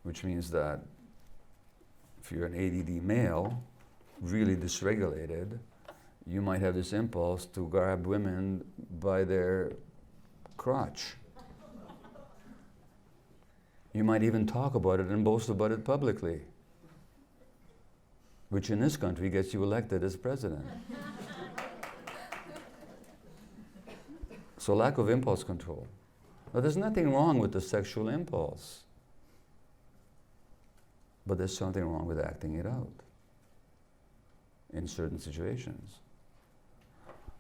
which means that if you're an ADD male, really dysregulated, you might have this impulse to grab women by their crotch. You might even talk about it and boast about it publicly, which in this country gets you elected as president. So lack of impulse control. Now there's nothing wrong with the sexual impulse, but there's something wrong with acting it out in certain situations.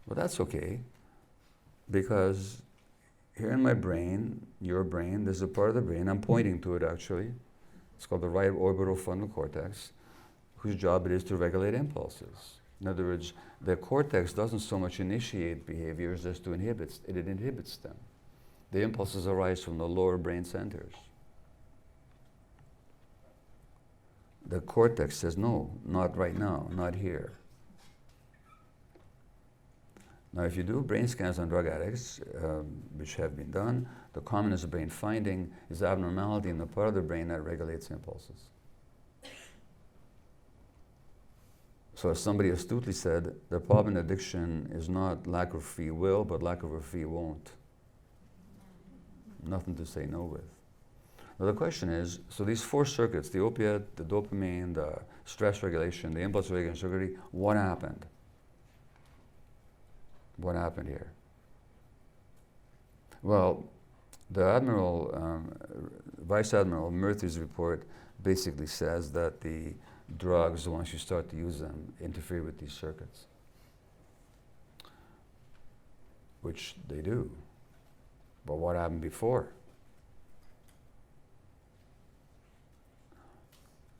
But that's okay, because here in my brain, your brain, there's a part of the brain, I'm pointing to it actually, it's called the right orbital frontal cortex, whose job it is to regulate impulses. In other words, the cortex doesn't so much initiate behaviors as to inhibit, it inhibits them. The impulses arise from the lower brain centers. The cortex says, no, not right now, not here. Now, if you do brain scans on drug addicts, which have been done, the commonest brain finding is abnormality in the part of the brain that regulates impulses. So as somebody astutely said, the problem in addiction is not lack of free will, but lack of a free won't. Nothing to say no with. Now the question is, so these four circuits, the opiate, the dopamine, the stress regulation, the impulse regulation circuitry, what happened? What happened here? Well, the Admiral, Vice Admiral Murthy's report basically says that the drugs, once you start to use them, interfere with these circuits, which they do. But what happened before?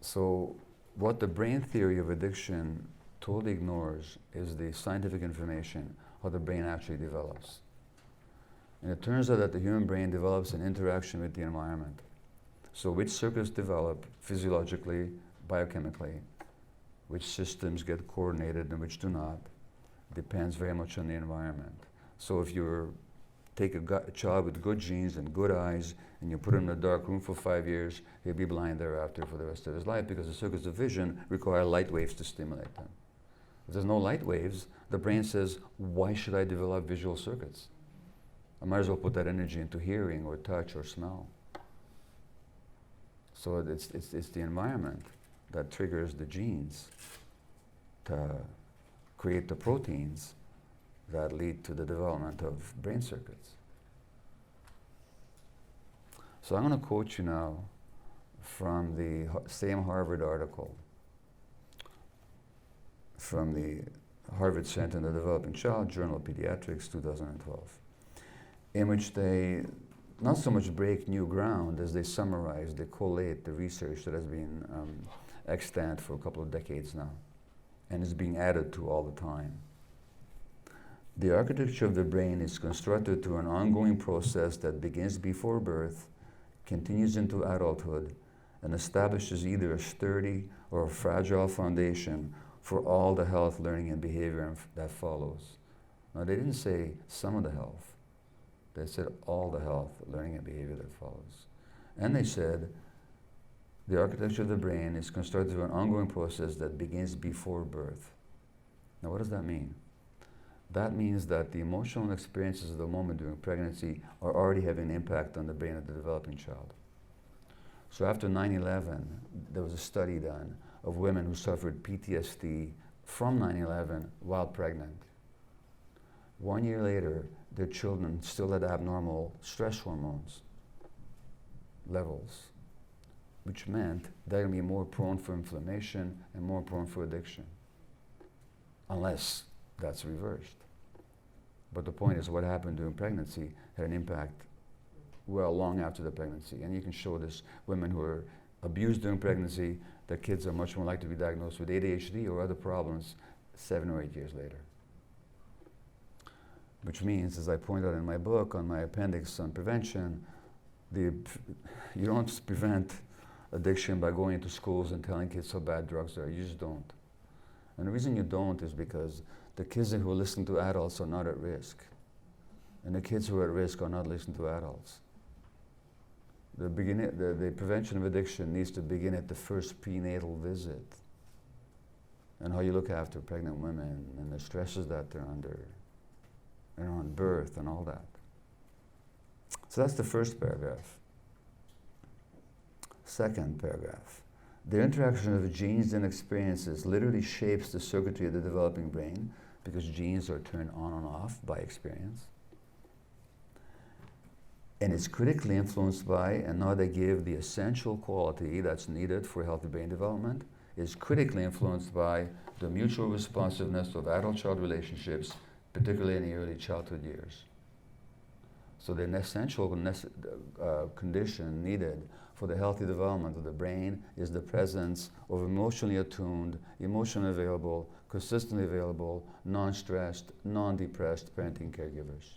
So what the brain theory of addiction totally ignores is the scientific information, how the brain actually develops. And it turns out that the human brain develops an interaction with the environment. So which circuits develop physiologically, biochemically, which systems get coordinated and which do not, depends very much on the environment. So if you take a child with good genes and good eyes and you put him in a dark room for 5 years, he'll be blind thereafter for the rest of his life, because the circuits of vision require light waves to stimulate them. If there's no light waves, the brain says, why should I develop visual circuits? I might as well put that energy into hearing or touch or smell. So it's the environment that triggers the genes to create the proteins that lead to the development of brain circuits. So I'm going to quote you now from the same Harvard article, from the Harvard Center on the Developing Child, Journal of Pediatrics, 2012, in which they not so much break new ground as they summarize, they collate the research that has been extant for a couple of decades now and is being added to all the time. The architecture of the brain is constructed through an ongoing process that begins before birth, continues into adulthood, and establishes either a sturdy or a fragile foundation for all the health, learning, and behavior that follows. Now, they didn't say some of the health. They said all the health, learning, and behavior that follows. And they said the architecture of the brain is constructed through an ongoing process that begins before birth. Now, what does that mean? That means that the emotional experiences of the moment during pregnancy are already having an impact on the brain of the developing child. So after 9/11, there was a study done of women who suffered PTSD from 9/11 while pregnant. 1 year later, their children still had abnormal stress hormones levels, which meant they're going to be more prone for inflammation and more prone for addiction, unless that's reversed. But the point is, what happened during pregnancy had an impact well long after the pregnancy. And you can show this, women who are abused during pregnancy, their kids are much more likely to be diagnosed with ADHD or other problems 7 or 8 years later. Which means, as I point out in my book, on my appendix on prevention, You don't prevent addiction by going into schools and telling kids how bad drugs are. You just don't. And the reason you don't is because the kids who listen to adults are not at risk. And the kids who are at risk are not listening to adults. The prevention of addiction needs to begin at the first prenatal visit. And how you look after pregnant women and the stresses that they're under, and on birth and all that. So that's the first paragraph. Second paragraph. The interaction of genes and experiences literally shapes the circuitry of the developing brain because genes are turned on and off by experience. And it's critically influenced by, and now they give the essential quality that's needed for healthy brain development, is critically influenced by the mutual responsiveness of adult-child relationships, particularly in the early childhood years. So the essential condition needed for the healthy development of the brain is the presence of emotionally attuned, emotionally available, consistently available, non-stressed, non-depressed parenting caregivers.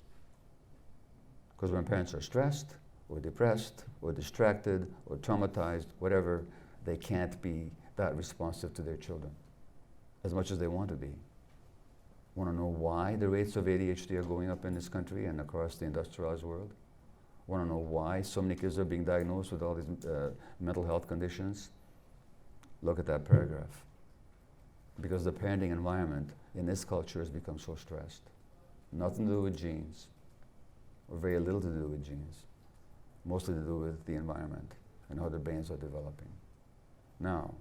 Because when parents are stressed, or depressed, or distracted, or traumatized, whatever, they can't be that responsive to their children as much as they want to be. Want to know why the rates of ADHD are going up in this country and across the industrialized world? Want to know why so many kids are being diagnosed with all these mental health conditions? Look at that paragraph. Because the parenting environment in this culture has become so stressed. Nothing to do with genes, or very little to do with genes. Mostly to do with the environment and how their brains are developing. Now,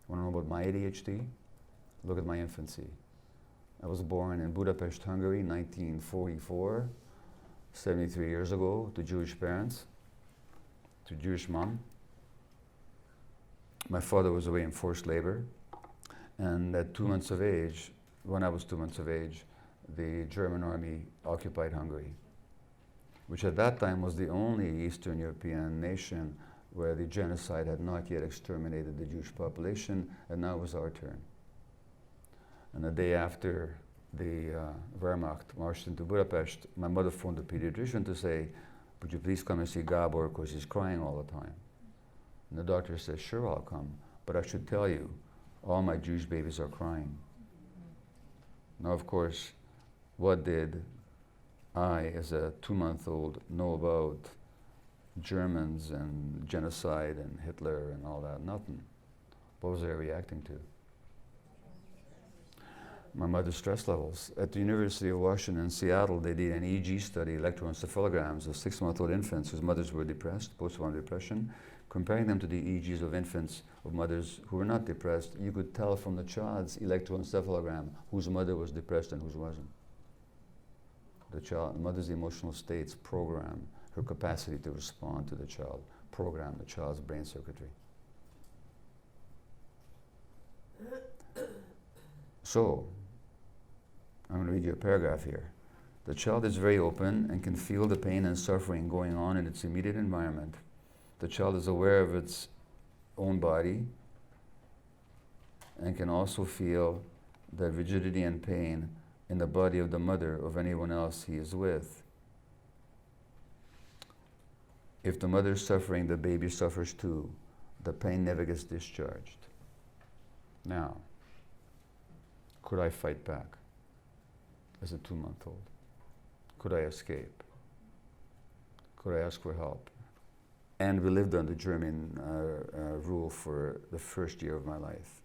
want to know about my ADHD? Look at my infancy. I was born in Budapest, Hungary, 1944, 73 years ago, to Jewish parents, to Jewish mom. My father was away in forced labor, and at 2 months of age, when I was 2 months of age, the German army occupied Hungary, which at that time was the only Eastern European nation where the genocide had not yet exterminated the Jewish population, and now it was our turn. And the day after the Wehrmacht marched into Budapest, my mother phoned the pediatrician to say, would you please come and see Gabor because he's crying all the time. And the doctor said, sure, I'll come, but I should tell you, all my Jewish babies are crying. Now, of course, what did I, as a 2-month-old, know about Germans and genocide and Hitler and all that? Nothing. What was I reacting to? My mother's stress levels. At the University of Washington in Seattle, they did an EEG study, electroencephalograms of 6-month-old infants whose mothers were depressed, postpartum depression. Comparing them to the EEGs of infants of mothers who were not depressed, you could tell from the child's electroencephalogram whose mother was depressed and whose wasn't. The mother's emotional states program her capacity to respond to the child, program the child's brain circuitry. So, I'm going to read you a paragraph here. The child is very open and can feel the pain and suffering going on in its immediate environment. The child is aware of its own body and can also feel the rigidity and pain in the body of the mother of anyone else he is with. If the mother is suffering, the baby suffers too. The pain never gets discharged. Now, could I fight back as a 2-month-old? Could I escape? Could I ask for help? And we lived under German rule for the first year of my life.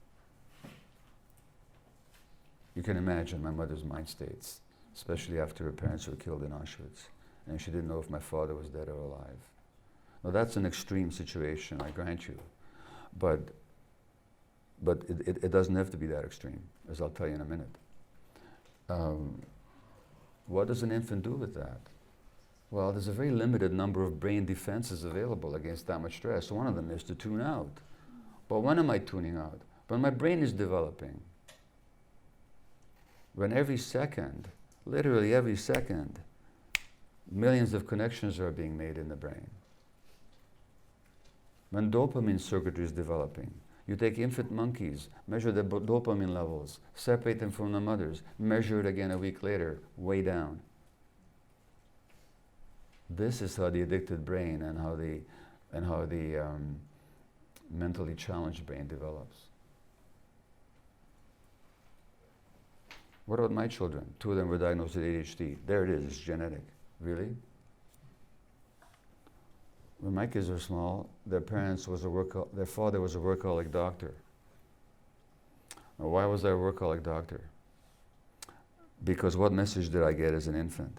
You can imagine my mother's mind states, especially after her parents were killed in Auschwitz, and she didn't know if my father was dead or alive. Now that's an extreme situation, I grant you, but it doesn't have to be that extreme, as I'll tell you in a minute. What does an infant do with that? Well, there's a very limited number of brain defenses available against that much stress. One of them is to tune out. But when am I tuning out? When my brain is developing. When every second, literally every second, millions of connections are being made in the brain. When dopamine circuitry is developing, you take infant monkeys, measure the dopamine levels, separate them from the mothers, measure it again a week later, way down. This is how the addicted brain and how the mentally challenged brain develops. What about my children? 2 of them were diagnosed with ADHD. There it is, it's genetic. Really? When my kids were small, their father was a workaholic doctor. Now, why was I a workaholic doctor? Because what message did I get as an infant?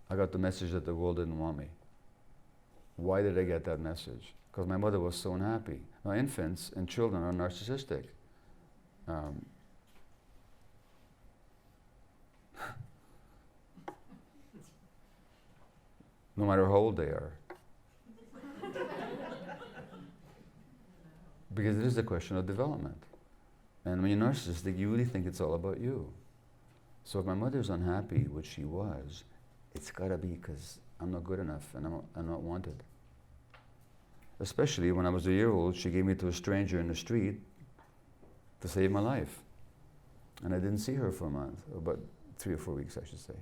I got the message that the world didn't want me. Why did I get that message? Because my mother was so unhappy. Now, infants and children are narcissistic. No matter how old they are. Because it is a question of development. And when you're narcissistic, you really think it's all about you. So if my mother's unhappy, which she was, it's gotta be because I'm not good enough and I'm not wanted. Especially when I was a year old, she gave me to a stranger in the street to save my life. And I didn't see her for a month, or about 3 or 4 weeks, I should say.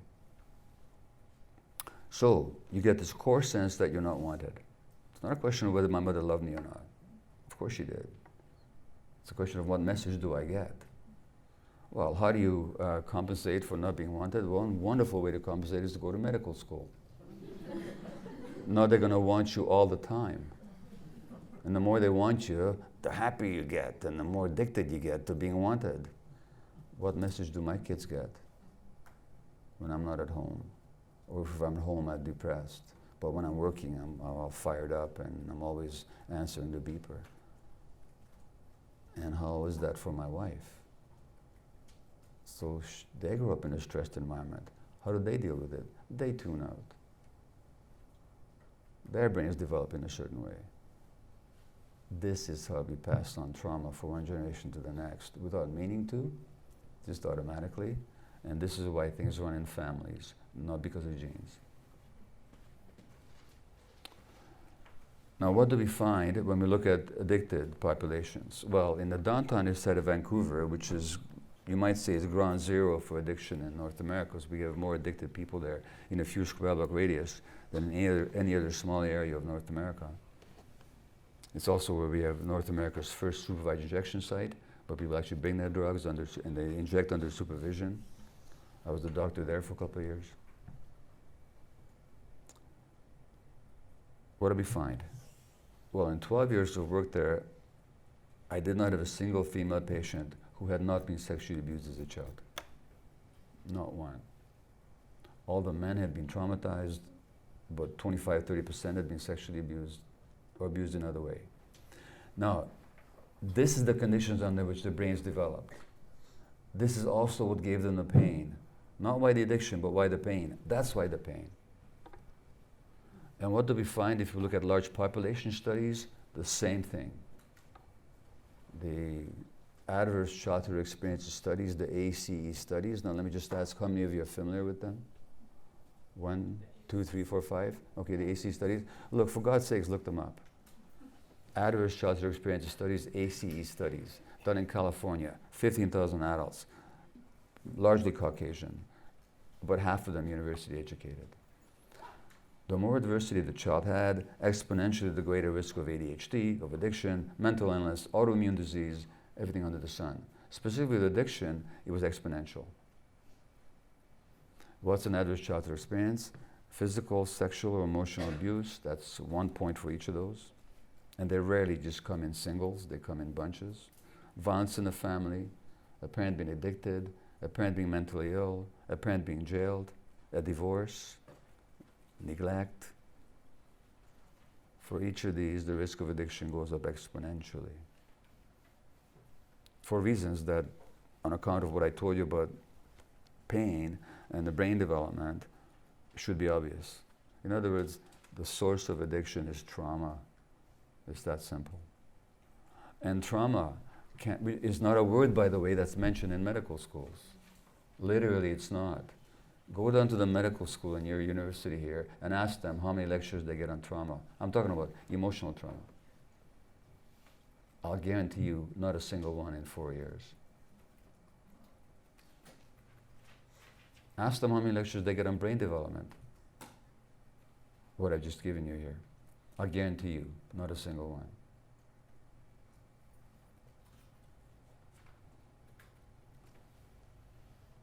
So you get this core sense that you're not wanted. It's not a question of whether my mother loved me or not. Of course she did. It's a question of what message do I get? Well, how do you compensate for not being wanted? One wonderful way to compensate is to go to medical school. Now they're going to want you all the time. And the more they want you, the happier you get, and the more addicted you get to being wanted. What message do my kids get when I'm not at home? Or if I'm at home, I'm depressed. But when I'm working, I'm all fired up and I'm always answering the beeper. And how is that for my wife? So they grew up in a stressed environment. How do they deal with it? They tune out. Their brains develop in a certain way. This is how we pass on trauma from one generation to the next without meaning to, just automatically. And this is why things run in families, not because of genes. Now, what do we find when we look at addicted populations? Well, in the downtown side of Vancouver, which is, you might say, is ground zero for addiction in North America, because we have more addicted people there in a few square block radius than in any other small area of North America. It's also where we have North America's first supervised injection site, where people actually bring their drugs and they inject under supervision. I was the doctor there for a couple of years. What did we find? Well, in 12 years of work there, I did not have a single female patient who had not been sexually abused as a child. Not one. All the men had been traumatized, but 25–30% had been sexually abused or abused in another way. Now, this is the conditions under which the brains developed. This is also what gave them the pain. Not why the addiction, but why the pain. That's why the pain. And what do we find if you look at large population studies? The same thing. The adverse childhood experiences studies, the ACE studies. Now let me just ask how many of you are familiar with them? 1, 2, 3, 4, 5. Okay, the ACE studies. Look, for God's sakes, look them up. Adverse childhood experiences studies, ACE studies, done in California, 15,000 adults, largely Caucasian, but half of them university educated. The more adversity the child had, exponentially the greater risk of ADHD, of addiction, mental illness, autoimmune disease, everything under the sun. Specifically with addiction, it was exponential. What's an adverse childhood experience? Physical, sexual, or emotional abuse. That's 1 point for each of those. And they rarely just come in singles, they come in bunches. Violence in the family, a parent being addicted, a parent being mentally ill, a parent being jailed, a divorce, neglect. For each of these, the risk of addiction goes up exponentially. For reasons that, on account of what I told you about pain and the brain development, should be obvious. In other words, the source of addiction is trauma. It's that simple. And trauma is not a word, by the way, that's mentioned in medical schools. Literally, it's not. Go down to the medical school in your university here and ask them how many lectures they get on trauma. I'm talking about emotional trauma. I'll guarantee you not a single one in 4 years. Ask them how many lectures they get on brain development. what I've just given you here. I guarantee you, not a single one.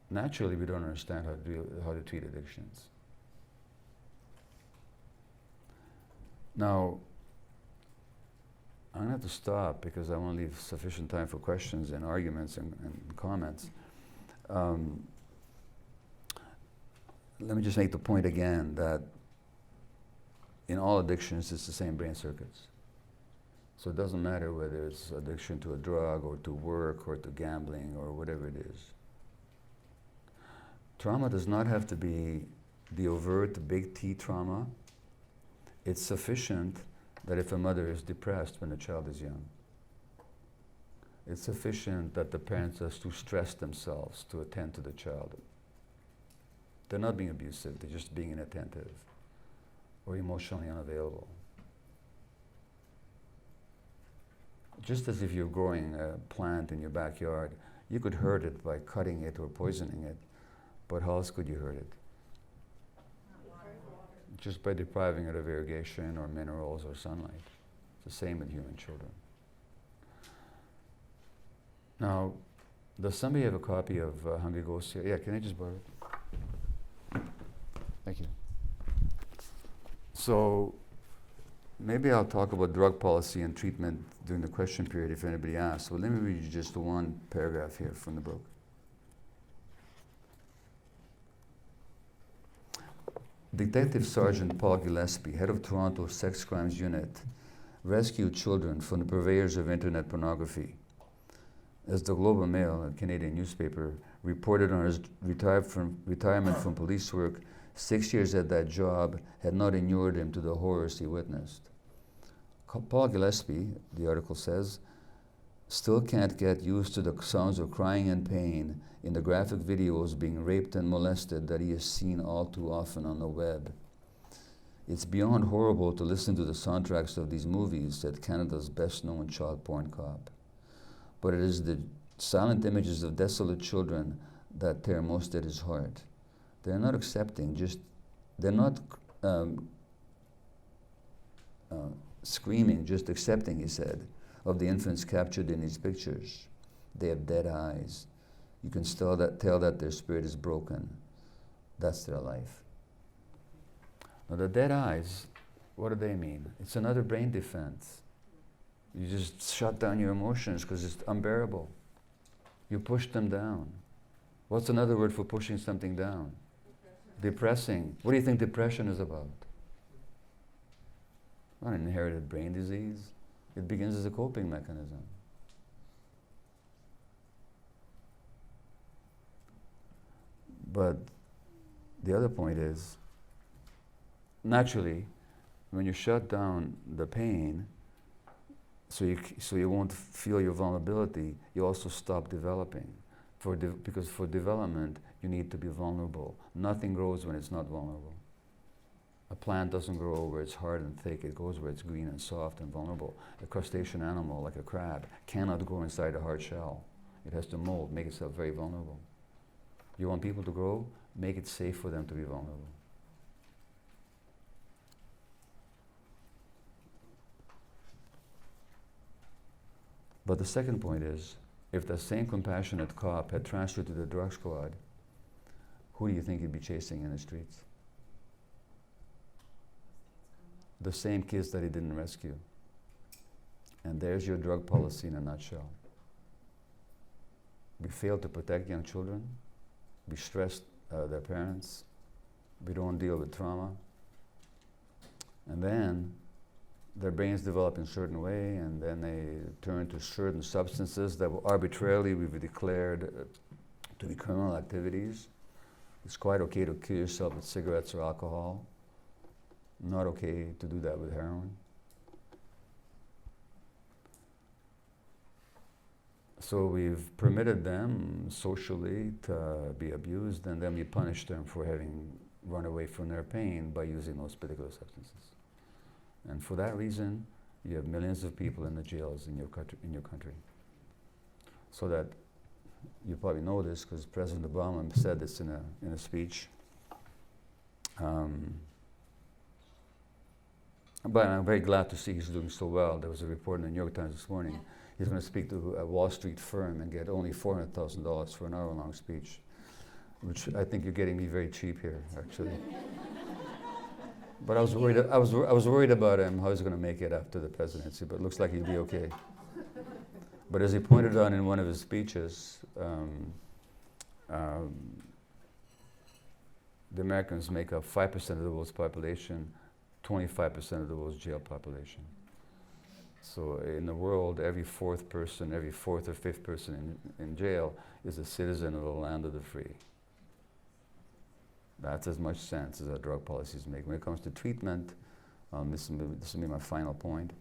Naturally, we don't understand how to treat addictions. Now, I'm going to have to stop because I want to leave sufficient time for questions and arguments and comments. Let me just make the point again that in all addictions, it's the same brain circuits. So it doesn't matter whether it's addiction to a drug or to work or to gambling or whatever it is. Trauma does not have to be the overt big T trauma. It's sufficient that if a mother is depressed when the child is young, it's sufficient that the parents are too stressed themselves to attend to the child. They're not being abusive, they're just being inattentive or emotionally unavailable. Just as if you're growing a plant in your backyard, you could hurt it by cutting it or poisoning it, but how else could you hurt it? Just by depriving it of irrigation or minerals or sunlight. It's the same with human children. Now, does somebody have a copy of Hungry Ghosts here? Yeah, can I just borrow it? Thank you. So, maybe I'll talk about drug policy and treatment during the question period if anybody asks. Well, let me read you just one paragraph here from the book. Detective Sergeant Paul Gillespie, head of Toronto's Sex Crimes Unit, rescued children from the purveyors of internet pornography. As the Globe and Mail, a Canadian newspaper, reported on his retirement from police work, 6 years at that job had not inured him to the horrors he witnessed. Paul Gillespie, the article says, still can't get used to the sounds of crying and pain in the graphic videos being raped and molested that he has seen all too often on the web. It's beyond horrible to listen to the soundtracks of these movies, said Canada's best-known child porn cop. But it is the silent images of desolate children that tear most at his heart. They're not accepting, they're not screaming, just accepting, he said, of the infants captured in these pictures. They have dead eyes. You can tell that their spirit is broken. That's their life. Now the dead eyes, what do they mean? It's another brain defense. You just shut down your emotions because it's unbearable. You push them down. What's another word for pushing something down? Depressing. What do you think depression is about? Not an inherited brain disease. It begins as a coping mechanism. But the other point is, naturally, when you shut down the pain, so you won't feel your vulnerability, you also stop developing. Because for development, you need to be vulnerable. Nothing grows when it's not vulnerable. A plant doesn't grow where it's hard and thick, it grows where it's green and soft and vulnerable. A crustacean animal, like a crab, cannot grow inside a hard shell. It has to mold, make itself very vulnerable. You want people to grow? Make it safe for them to be vulnerable. But the second point is, if the same compassionate cop had transferred to the drug squad, who do you think he'd be chasing in the streets? The same kids that he didn't rescue. And there's your drug policy in a nutshell. We fail to protect young children. We stress their parents. We don't deal with trauma. And then their brains develop in a certain way, and then they turn to certain substances that arbitrarily we've declared to be criminal activities. It's quite okay to kill yourself with cigarettes or alcohol. Not okay to do that with heroin. So we've permitted them socially to be abused, and then we punish them for having run away from their pain by using those particular substances. And for that reason, you have millions of people in the jails in your country. So that you probably know this because President Obama said this in a speech. But I'm very glad to see he's doing so well. There was a report in the New York Times this morning. He's going to speak to a Wall Street firm and get only $400,000 for an hour-long speech, which I think you're getting me very cheap here, actually. But I was worried. I was worried about him, how he's going to make it after the presidency. But it looks like he'll be okay. But as he pointed out in one of his speeches, the Americans make up 5% of the world's population, 25% of the world's jail population. So in the world, every fourth person, every fourth or fifth person in jail is a citizen of the land of the free. That's as much sense as our drug policies make. When it comes to treatment, this will be my final point.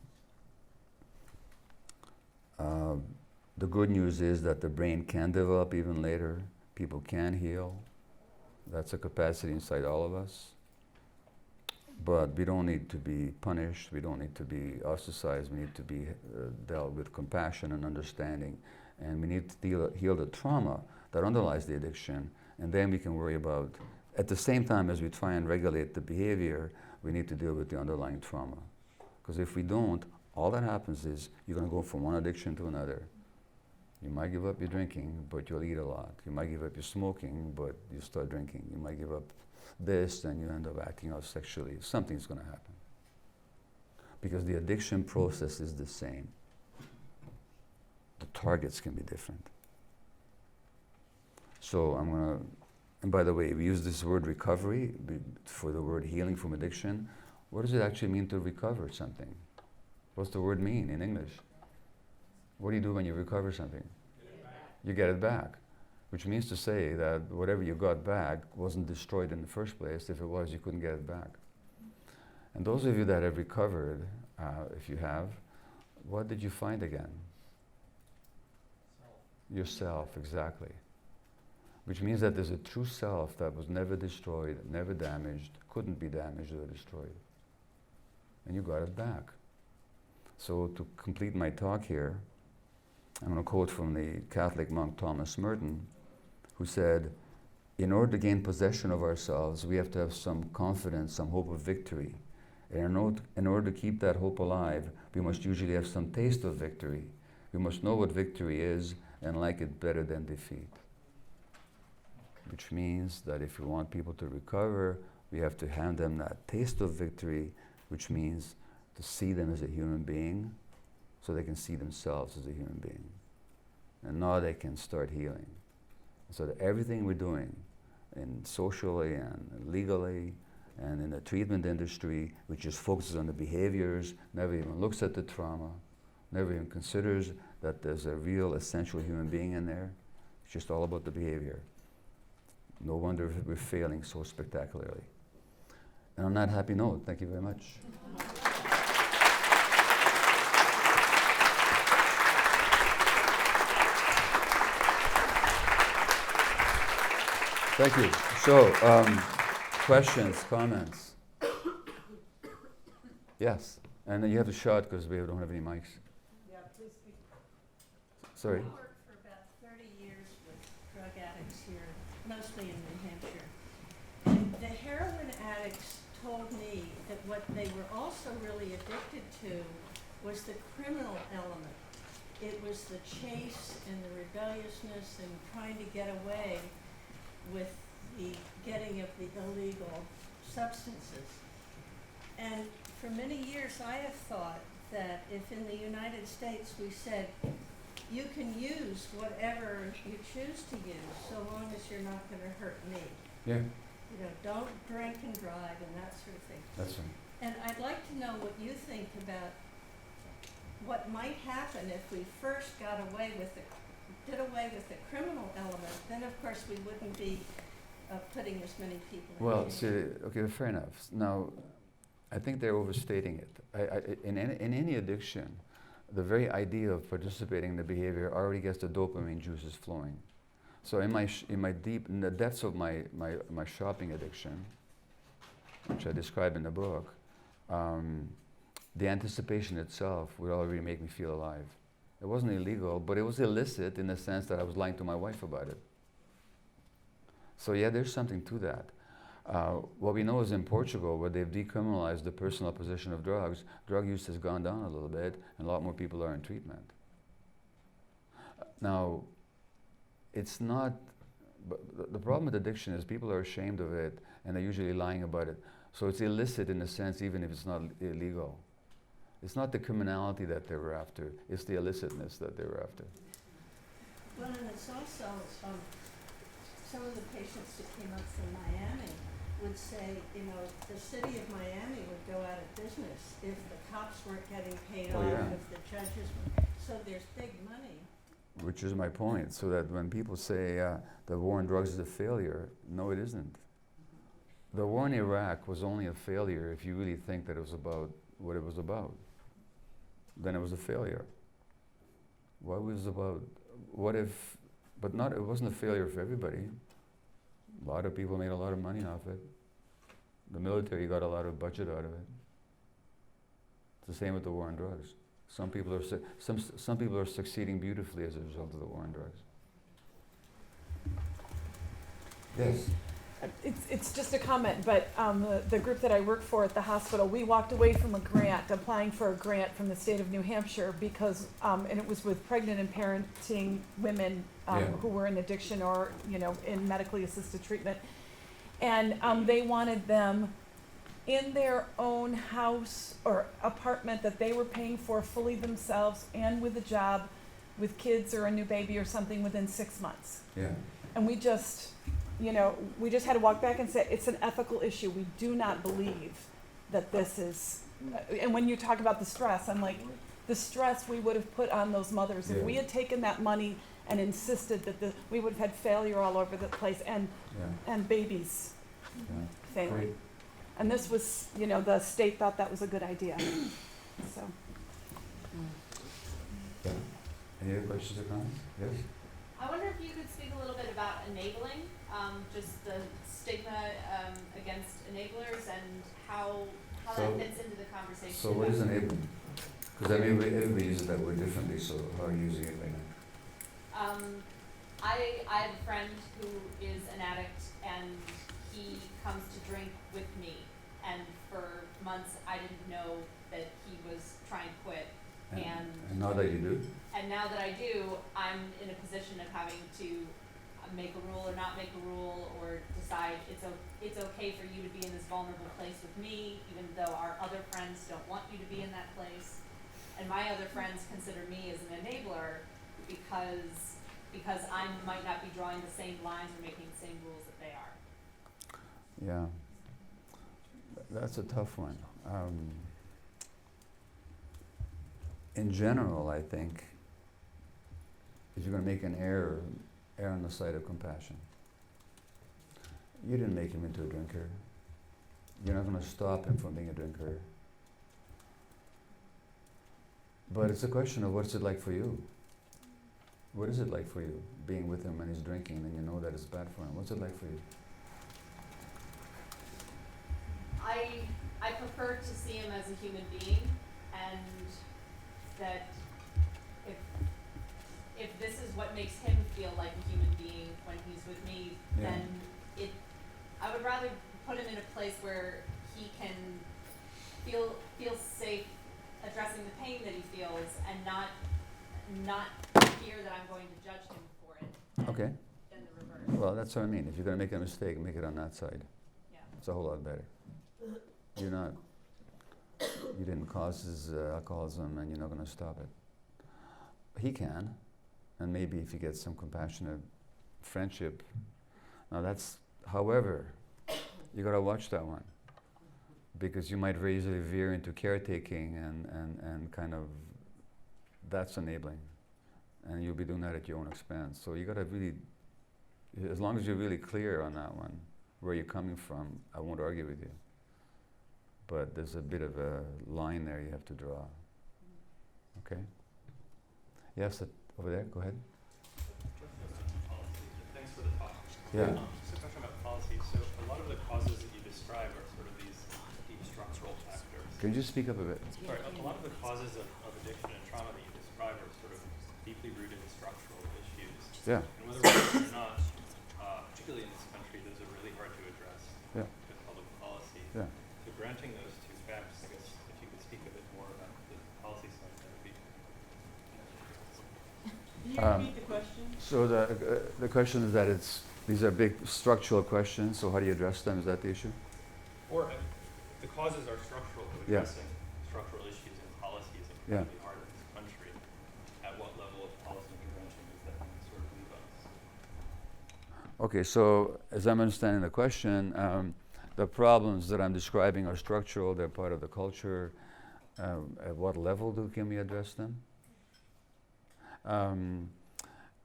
The good news is that the brain can develop even later. People can heal. That's a capacity inside all of us. But we don't need to be punished. We don't need to be ostracized. We need to be dealt with compassion and understanding. And we need to heal the trauma that underlies the addiction. And then we can worry about, at the same time as we try and regulate the behavior, we need to deal with the underlying trauma. Because if we don't, all that happens is you're going to go from one addiction to another. You might give up your drinking, but you'll eat a lot. You might give up your smoking, but you start drinking. You might give up this, and you end up acting out sexually. Something's going to happen. Because the addiction process is the same. The targets can be different. So I'm going to, and by the way, we use this word recovery for the word healing from addiction. What does it actually mean to recover something? What's the word mean in English? What do you do when you recover something? You get it back. Which means to say that whatever you got back wasn't destroyed in the first place. If it was, you couldn't get it back. And those of you that have recovered, if you have, what did you find again? Self. Yourself, exactly. Which means that there's a true self that was never destroyed, never damaged, couldn't be damaged or destroyed. And you got it back. So to complete my talk here, I'm going to quote from the Catholic monk Thomas Merton, who said, in order to gain possession of ourselves, we have to have some confidence, some hope of victory. And in order to keep that hope alive, we must usually have some taste of victory. We must know what victory is and like it better than defeat. Which means that if we want people to recover, we have to hand them that taste of victory, which means to see them as a human being so they can see themselves as a human being. And now they can start healing. So that everything we're doing, socially and legally, and in the treatment industry, which just focuses on the behaviors, never even looks at the trauma, never even considers that there's a real essential human being in there. It's just all about the behavior. No wonder we're failing so spectacularly. And on that happy note, thank you very much. Thank you. So, questions, comments? Yes. And then you have to shout because we don't have any mics. Yeah, please speak. Sorry. I worked for about 30 years with drug addicts here, mostly in New Hampshire. And the heroin addicts told me that what they were also really addicted to was the criminal element. It was the chase and the rebelliousness and trying to get away with the getting of the illegal substances. And for many years I have thought that if in the United States we said, you can use whatever you choose to use so long as you're not going to hurt me. Yeah, You know, don't drink and drive and that sort of thing. that's right. And I'd like to know what you think about what might happen if we first did away with the criminal element. Then of course we wouldn't be putting as many people in Well, jail. see, okay, fair enough. Now, I think they're overstating it. In any addiction, the very idea of participating in the behavior already gets the dopamine juices flowing. So in the depths of my shopping addiction, which I describe in the book, the anticipation itself would already make me feel alive. It wasn't illegal, but it was illicit in the sense that I was lying to my wife about it. So yeah, there's something to that. What we know is in Portugal, where they've decriminalized the personal possession of drugs, drug use has gone down a little bit, and a lot more people are in treatment. Now, it's not, but the problem with addiction is people are ashamed of it, and they're usually lying about it. So it's illicit in a sense, even if it's not illegal. It's not the criminality that they were after, it's the illicitness that they were after. Well, and it's also, some of the patients that came up from Miami would say, you know, the city of Miami would go out of business if the cops weren't getting paid Oh, off, yeah. if the judges were, so there's big money. Which is my point, so that when people say the war on drugs is a failure, no it isn't. The war in Iraq was only a failure if you really think that it was about what it was about. Then it was a failure. What was about, what if, but not, it wasn't a failure for everybody. A lot of people made a lot of money off it. The military got a lot of budget out of it. It's the same with the war on drugs. Some people are some people are succeeding beautifully as a result of the war on drugs. Yes. It's just a comment, but the group that I work for at the hospital, we walked away from a grant, applying for a grant from the state of New Hampshire because, and it was with pregnant and parenting women Yeah. who were in addiction or, you know, in medically assisted treatment. And they wanted them in their own house or apartment that they were paying for fully themselves and with a job, with kids or a new baby or something within 6 months. Yeah. And we just, you know, we just had to walk back and say, it's an ethical issue. We do not believe that this is, and when you talk about the stress, I'm like, the stress we would have put on those mothers. If Yeah. we had taken that money and insisted that we would have had failure all over the place and babies Yeah. failing. Great. And this was, you know, the state thought that was a good idea, so. Yeah. Any other questions or comments? Yes? I wonder if you could speak a little bit about enabling, just the stigma against enablers and how So- that fits into the conversation. So what is enabling? Because I mean, everybody uses that word differently, so how are you using it right now? I have a friend who is an addict and he comes to drink with me. And for months, I didn't know that he was trying to quit. And now that you do? And now that I do, I'm in a position of having to make a rule or not make a rule, or decide it's okay for you to be in this vulnerable place with me, even though our other friends don't want you to be in that place. And my other friends consider me as an enabler because I might not be drawing the same lines or making the same rules that they are. Yeah. That's a tough one. In general, I think, if you're going to make an error, err on the side of compassion. You didn't make him into a drinker. You're not going to stop him from being a drinker. But it's a question of what's it like for you? What is it like for you, being with him when he's drinking and you know that it's bad for him? What's it like for you? I prefer to see him as a human being, and that if this is what makes him feel like a human being when he's with me, Yeah. then I would rather put him in a place where he can feel safe addressing the pain that he feels, and not fear that I'm going to judge him for it. And Okay. then the reverse. Well, that's what I mean. If you're going to make a mistake, make it on that side. Yeah. It's a whole lot better. You didn't cause his alcoholism and you're not going to stop it. He can, and maybe if you get some compassionate friendship. Now that's, however, you got to watch that one, because you might very easily veer into caretaking and kind of, that's enabling. And you'll be doing that at your own expense. So you got to really, as long as you're really clear on that one, where you're coming from, I won't argue with you. But there's a bit of a line there you have to draw. Okay? Yes, over there, go ahead. Thanks for the talk. Yeah. Just a question about policy. So a lot of the causes that you describe are sort of these deep structural factors. Can you just speak up a bit? Sorry, a lot of the causes of addiction and trauma that you describe are sort of deeply rooted structural issues. Yeah. And whether we're or not, particularly in this country, those are really hard to address Yeah. good public policy. Yeah. So granting those two facts, I guess if you could speak a bit more about the policy side, that would be. Can you repeat the question? So the question is that these are big structural questions, so how do you address them? Is that the issue? Or the causes are structural, but Yeah. addressing structural issues and policies is Yeah. incredibly hard in this country. At what level of policy intervention does that sort of leave us? Okay, so as I'm understanding the question, the problems that I'm describing are structural, they're part of the culture. At what level can we address them?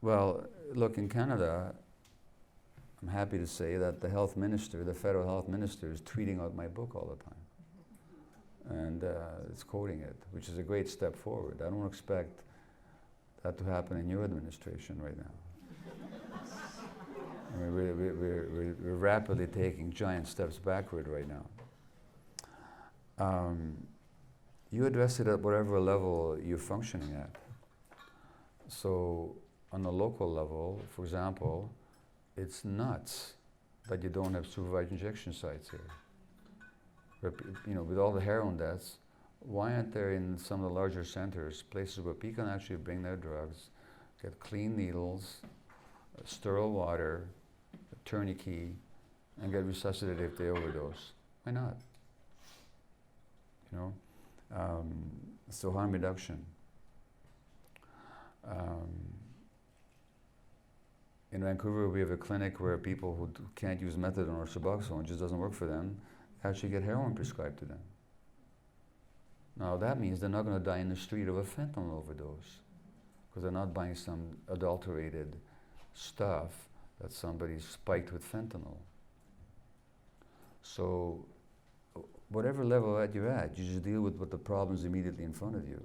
Well, look, in Canada, I'm happy to say that the health minister, the federal health minister, is tweeting out my book all the time. And it's quoting it, which is a great step forward. I don't expect that to happen in your administration right now. I mean, we're rapidly taking giant steps backward right now. You address it at whatever level you're functioning at. So on the local level, for example, it's nuts that you don't have supervised injection sites here. With all the heroin deaths, why aren't there in some of the larger centers places where people can actually bring their drugs, get clean needles, sterile water, a tourniquet, and get resuscitated if they overdose? Why not? So harm reduction. In Vancouver, we have a clinic where people who can't use methadone or Suboxone, it just doesn't work for them, actually get heroin prescribed to them. Now that means they're not going to die in the street of a fentanyl overdose, because they're not buying some adulterated stuff that somebody spiked with fentanyl. So whatever level that you're at, you just deal with what the problem's immediately in front of you.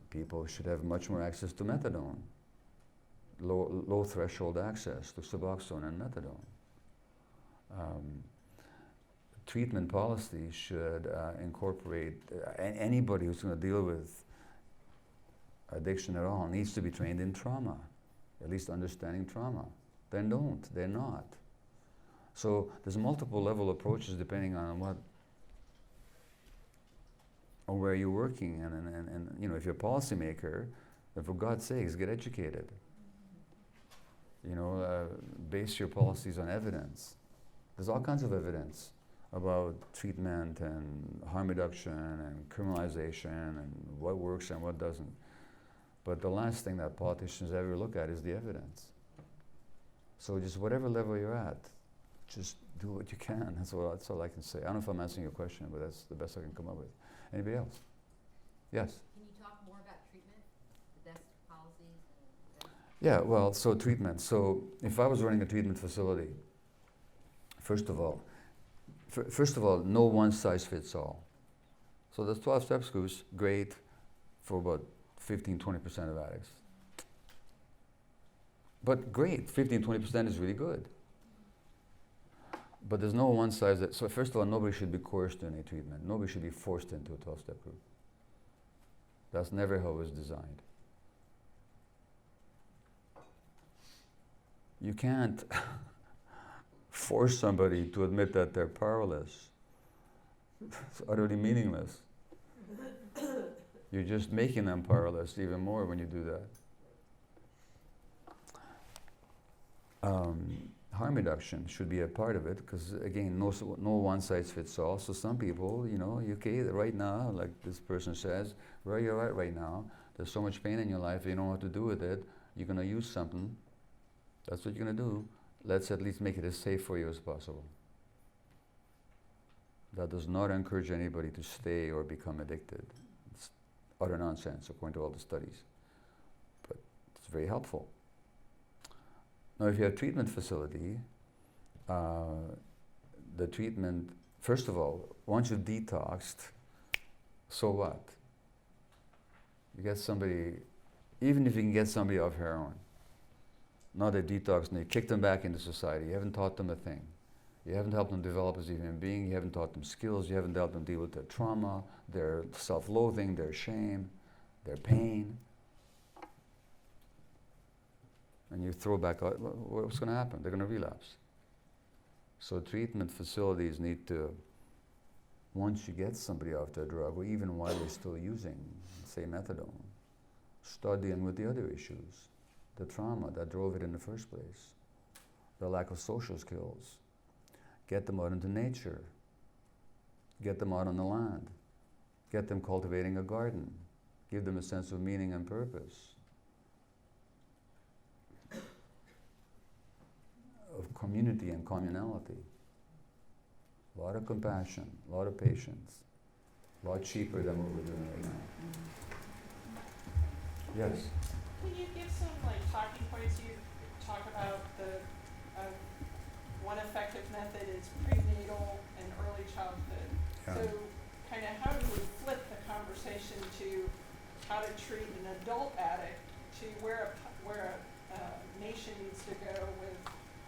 People should have much more access to methadone, low threshold access to Suboxone and methadone. Treatment policy should incorporate anybody who's going to deal with addiction at all needs to be trained in trauma, at least understanding trauma. They're not. So there's multiple level approaches depending on where you're working, and if you're a policymaker, then for God's sakes, get educated. Base your policies on evidence. There's all kinds of evidence about treatment and harm reduction and criminalization and what works and what doesn't. But the last thing that politicians ever look at is the evidence. So just whatever level you're at, just do what you can. That's all I can say. I don't know if I'm answering your question, but that's the best I can come up with. Anybody else? Yes? Can you talk more about treatment, the best policies? Yeah, well, so treatment. So if I was running a treatment facility, first of all, no one size fits all. So there's 12 step screws, great for about 15-20% of addicts. But great, 15-20% is really good. But there's no one size that, so first of all, nobody should be coerced into any treatment. Nobody should be forced into a 12-step group. That's never how it was designed. You can't force somebody to admit that they're powerless. It's utterly meaningless. You're just making them powerless even more when you do that. Harm reduction should be a part of it because, again, no one size fits all. So some people, right now, like this person says, where you're at right now, there's so much pain in your life, you don't know what to do with it, you're going to use something. That's what you're going to do. Let's at least make it as safe for you as possible. That does not encourage anybody to stay or become addicted. It's utter nonsense, according to all the studies. But it's very helpful. Now, if you have a treatment facility, the treatment, first of all, once you've detoxed, so what? You get somebody, even if you can get somebody off heroin, now they detox and you kick them back into society. You haven't taught them a thing. You haven't helped them develop as a human being. You haven't taught them skills. You haven't helped them deal with their trauma, their self-loathing, their shame, their pain. and you throw back out, what's going to happen? They're going to relapse. So treatment facilities need to, once you get somebody off their drug, or even while they're still using, say methadone, start dealing with the other issues, the trauma that drove it in the first place, the lack of social skills. Get them out into nature. Get them out on the land. Get them cultivating a garden. Give them a sense of meaning and purpose. Of community and communality. A lot of compassion, a lot of patience. A lot cheaper than what we're doing right now. Yes? Can you give some like talking points? You talk about the one effective method is prenatal and early childhood. Yeah. So kind of how do we flip the conversation to how to treat an adult addict to where a nation needs to go with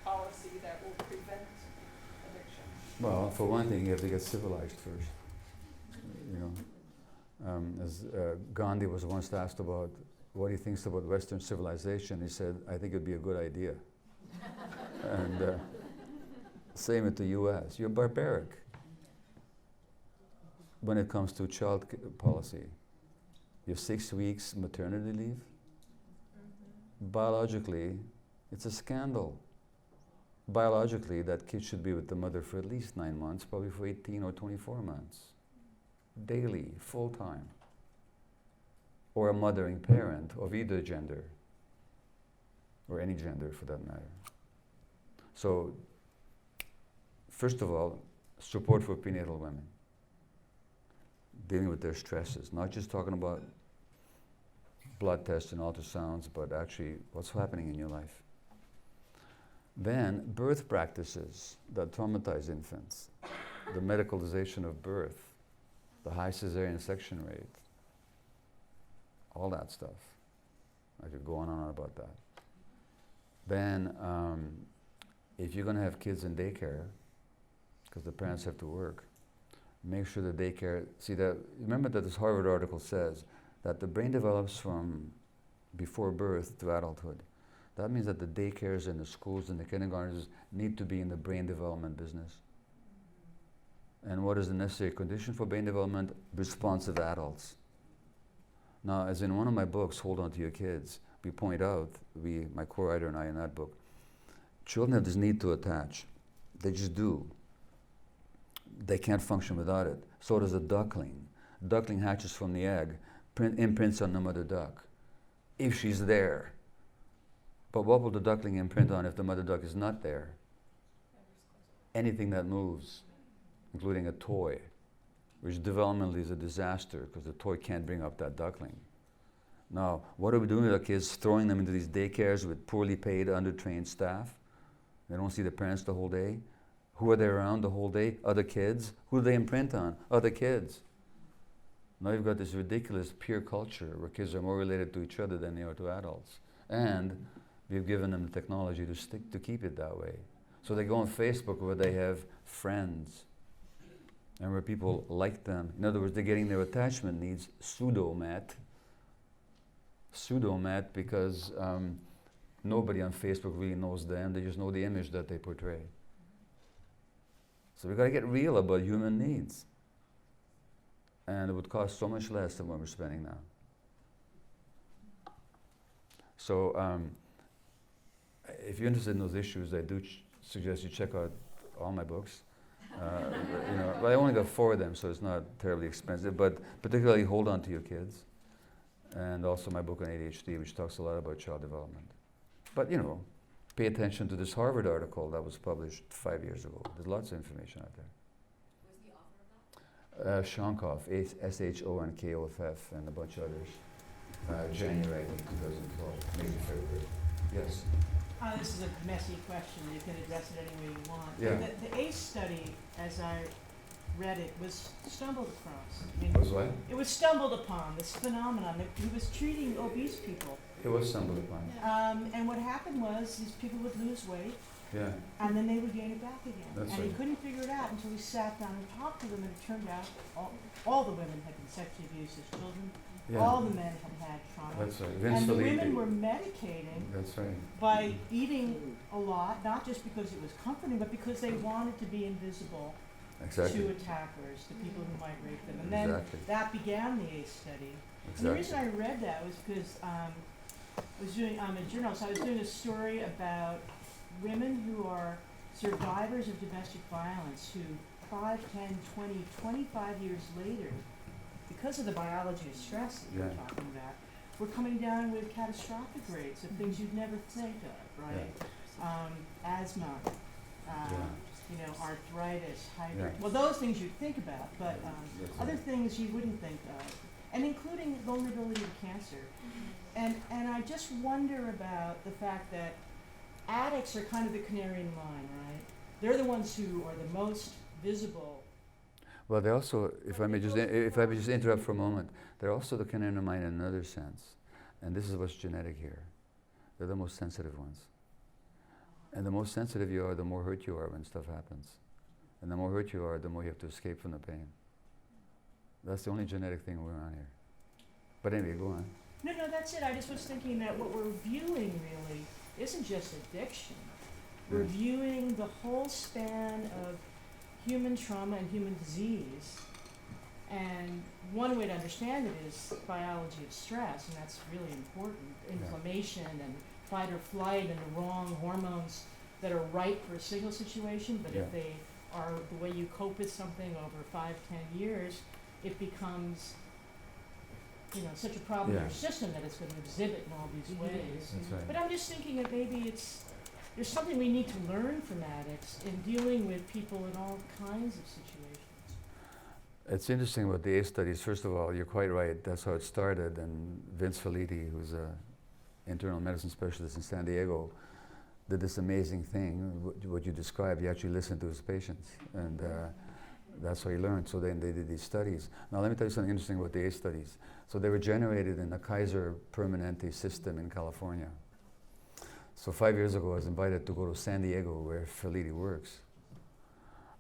policy that will prevent addiction? Well, for one thing, you have to get civilized first. You know, as Gandhi was once asked about what he thinks about Western civilization, he said, "I think it'd be a good idea." And same with the U.S. You're barbaric when it comes to child policy. You have 6 weeks maternity leave. Biologically, it's a scandal. Biologically, that kid should be with the mother for at least 9 months, probably for 18 or 24 months. Daily, full time. Or a mothering parent of either gender, or any gender for that matter. So, first of all, support for prenatal women. Dealing with their stresses, not just talking about blood tests and ultrasounds, but actually what's happening in your life. Then, birth practices that traumatize infants, the medicalization of birth, the high cesarean section rate, all that stuff. I could go on and on about that. Then, if you're going to have kids in daycare, because the parents have to work, make sure the daycare, remember that this Harvard article says that the brain develops from before birth to adulthood. That means that the daycares and the schools and the kindergartens need to be in the brain development business. And what is the necessary condition for brain development? Responsive adults. Now, as in one of my books, Hold On to Your Kids, we point out, my co-writer and I in that book, children have this need to attach. They just do. They can't function without it. So does a duckling. Duckling hatches from the egg, imprints on the mother duck, if she's there. But what will the duckling imprint on if the mother duck is not there? Anything that moves, including a toy, which developmentally is a disaster because the toy can't bring up that duckling. Now, what are we doing with our kids? Throwing them into these daycares with poorly paid, undertrained staff. They don't see the parents the whole day. Who are they around the whole day? Other kids. Who do they imprint on? Other kids. Now you've got this ridiculous peer culture where kids are more related to each other than they are to adults. And we've given them the technology to keep it that way. So they go on Facebook where they have friends and where people like them. In other words, they're getting their attachment needs pseudo-met. Pseudo-met because nobody on Facebook really knows them. They just know the image that they portray. So we've got to get real about human needs. And it would cost so much less than what we're spending now. So if you're interested in those issues, I do suggest you check out all my books. But I only got 4 of them, so it's not terribly expensive. But particularly Hold On to Your Kids. And also my book on ADHD, which talks a lot about child development. But, pay attention to this Harvard article that was published 5 years ago. There's lots of information out there. Who's the author of that? Shonkoff, S-H-O-N-K-O-F-F, and a bunch of others. January, I think, 2012, maybe February. Yes? This is a messy question. You can address it any way you want. Yeah. The ACE study, as I read it, was stumbled across. Was what? It was stumbled upon, this phenomenon. He was treating obese people. It was stumbled upon. And what happened was these people would lose weight, Yeah. and then they would gain it back again. That's and he right. couldn't figure it out until he sat down and talked to them, and it turned out all the women had been sexually abused as children, Yeah. All the men had trauma. That's right. Vince And the Felipe. women were medicating That's right. by eating a lot, not just because it was comforting, but because they wanted to be invisible Exactly. to attackers, to people who might rape them. And then Exactly. that began the ACE study. And the reason I read that was because I was doing a journal, so I was doing a story about women who are survivors of domestic violence who 5, 10, 20, 25 years later, because of the biology of stress that you're talking about, we're coming down with catastrophic rates of things you'd never think of, right? Asthma, you know, arthritis, well, those things you'd think about, but other things you wouldn't think of, and including vulnerability to cancer. And I just wonder about the fact that addicts are kind of the canary in the mine, right? They're the ones who are the most visible. Well, they also, if I may just interrupt for a moment, they're also the canary in the mine in another sense. And this is what's genetic here. They're the most sensitive ones. And the more sensitive you are, the more hurt you are when stuff happens. And the more hurt you are, the more you have to escape from the pain. That's the only genetic thing going on here. But anyway, go on. No, that's it. I just was thinking that what we're viewing really isn't just addiction. We're viewing the whole span of human trauma and human disease. And one way to understand it is biology of stress, and that's really important. Inflammation and fight or flight and the wrong hormones that are right for a signal situation, but if they are the way you cope with something over 5, 10 years, it becomes, you know, such a problem in your system that it's going to exhibit in all these ways. That's right. But I'm just thinking that maybe there's something we need to learn from addicts in dealing with people in all kinds of situations. It's interesting about the ACE studies. First of all, you're quite right. That's how it started. And Vince Felipe, who's an internal medicine specialist in San Diego, did this amazing thing. What you described, he actually listened to his patients. And that's how he learned. So then they did these studies. Now let me tell you something interesting about the ACE studies. So they were generated in the Kaiser Permanente system in California. So 5 years ago, I was invited to go to San Diego, where Felipe works,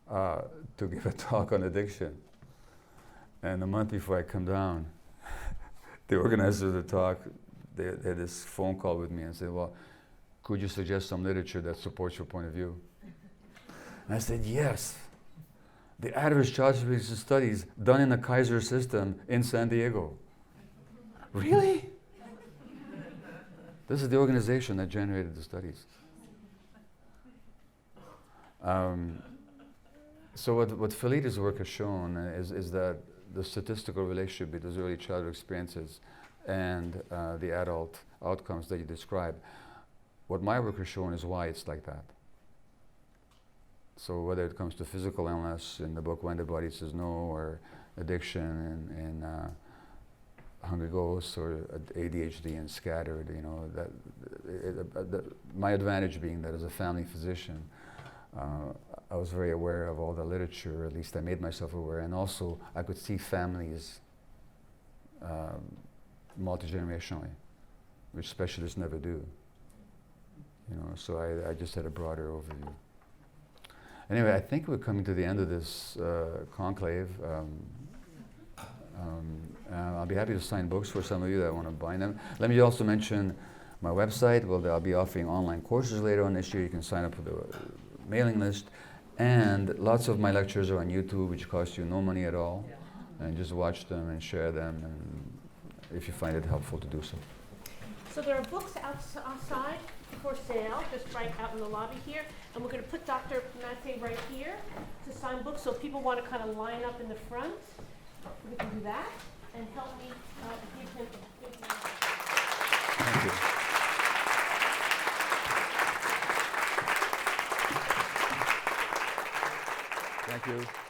to give a talk on addiction. And a month before I come down, the organizer of the talk, they had this phone call with me and said, well, could you suggest some literature that supports your point of view? And I said, yes. The average child abuse studies done in the Kaiser system in San Diego. Really? This is the organization that generated the studies. So what Felipe's work has shown is that the statistical relationship between those early childhood experiences and the adult outcomes that you describe, what my work has shown is why it's like that. So whether it comes to physical illness in the book When the Body Says No, or addiction in Hungry Ghosts, or ADHD and Scattered, you know, my advantage being that as a family physician, I was very aware of all the literature, at least I made myself aware, and also I could see families multi-generationally, which specialists never do. You know, so I just had a broader overview. Anyway, I think we're coming to the end of this conclave. I'll be happy to sign books for some of you that want to buy them. Let me also mention my website. Well, I'll be offering online courses later on this year. You can sign up for the mailing list. And lots of my lectures are on YouTube, which cost you no money at all. And just watch them and share them, and if you find it helpful to do so. So there are books outside for sale, just right out in the lobby here. And we're going to put Dr. Maté right here to sign books. So if people want to kind of line up in the front, we can do that. And help me give him. Thank you. Thank you.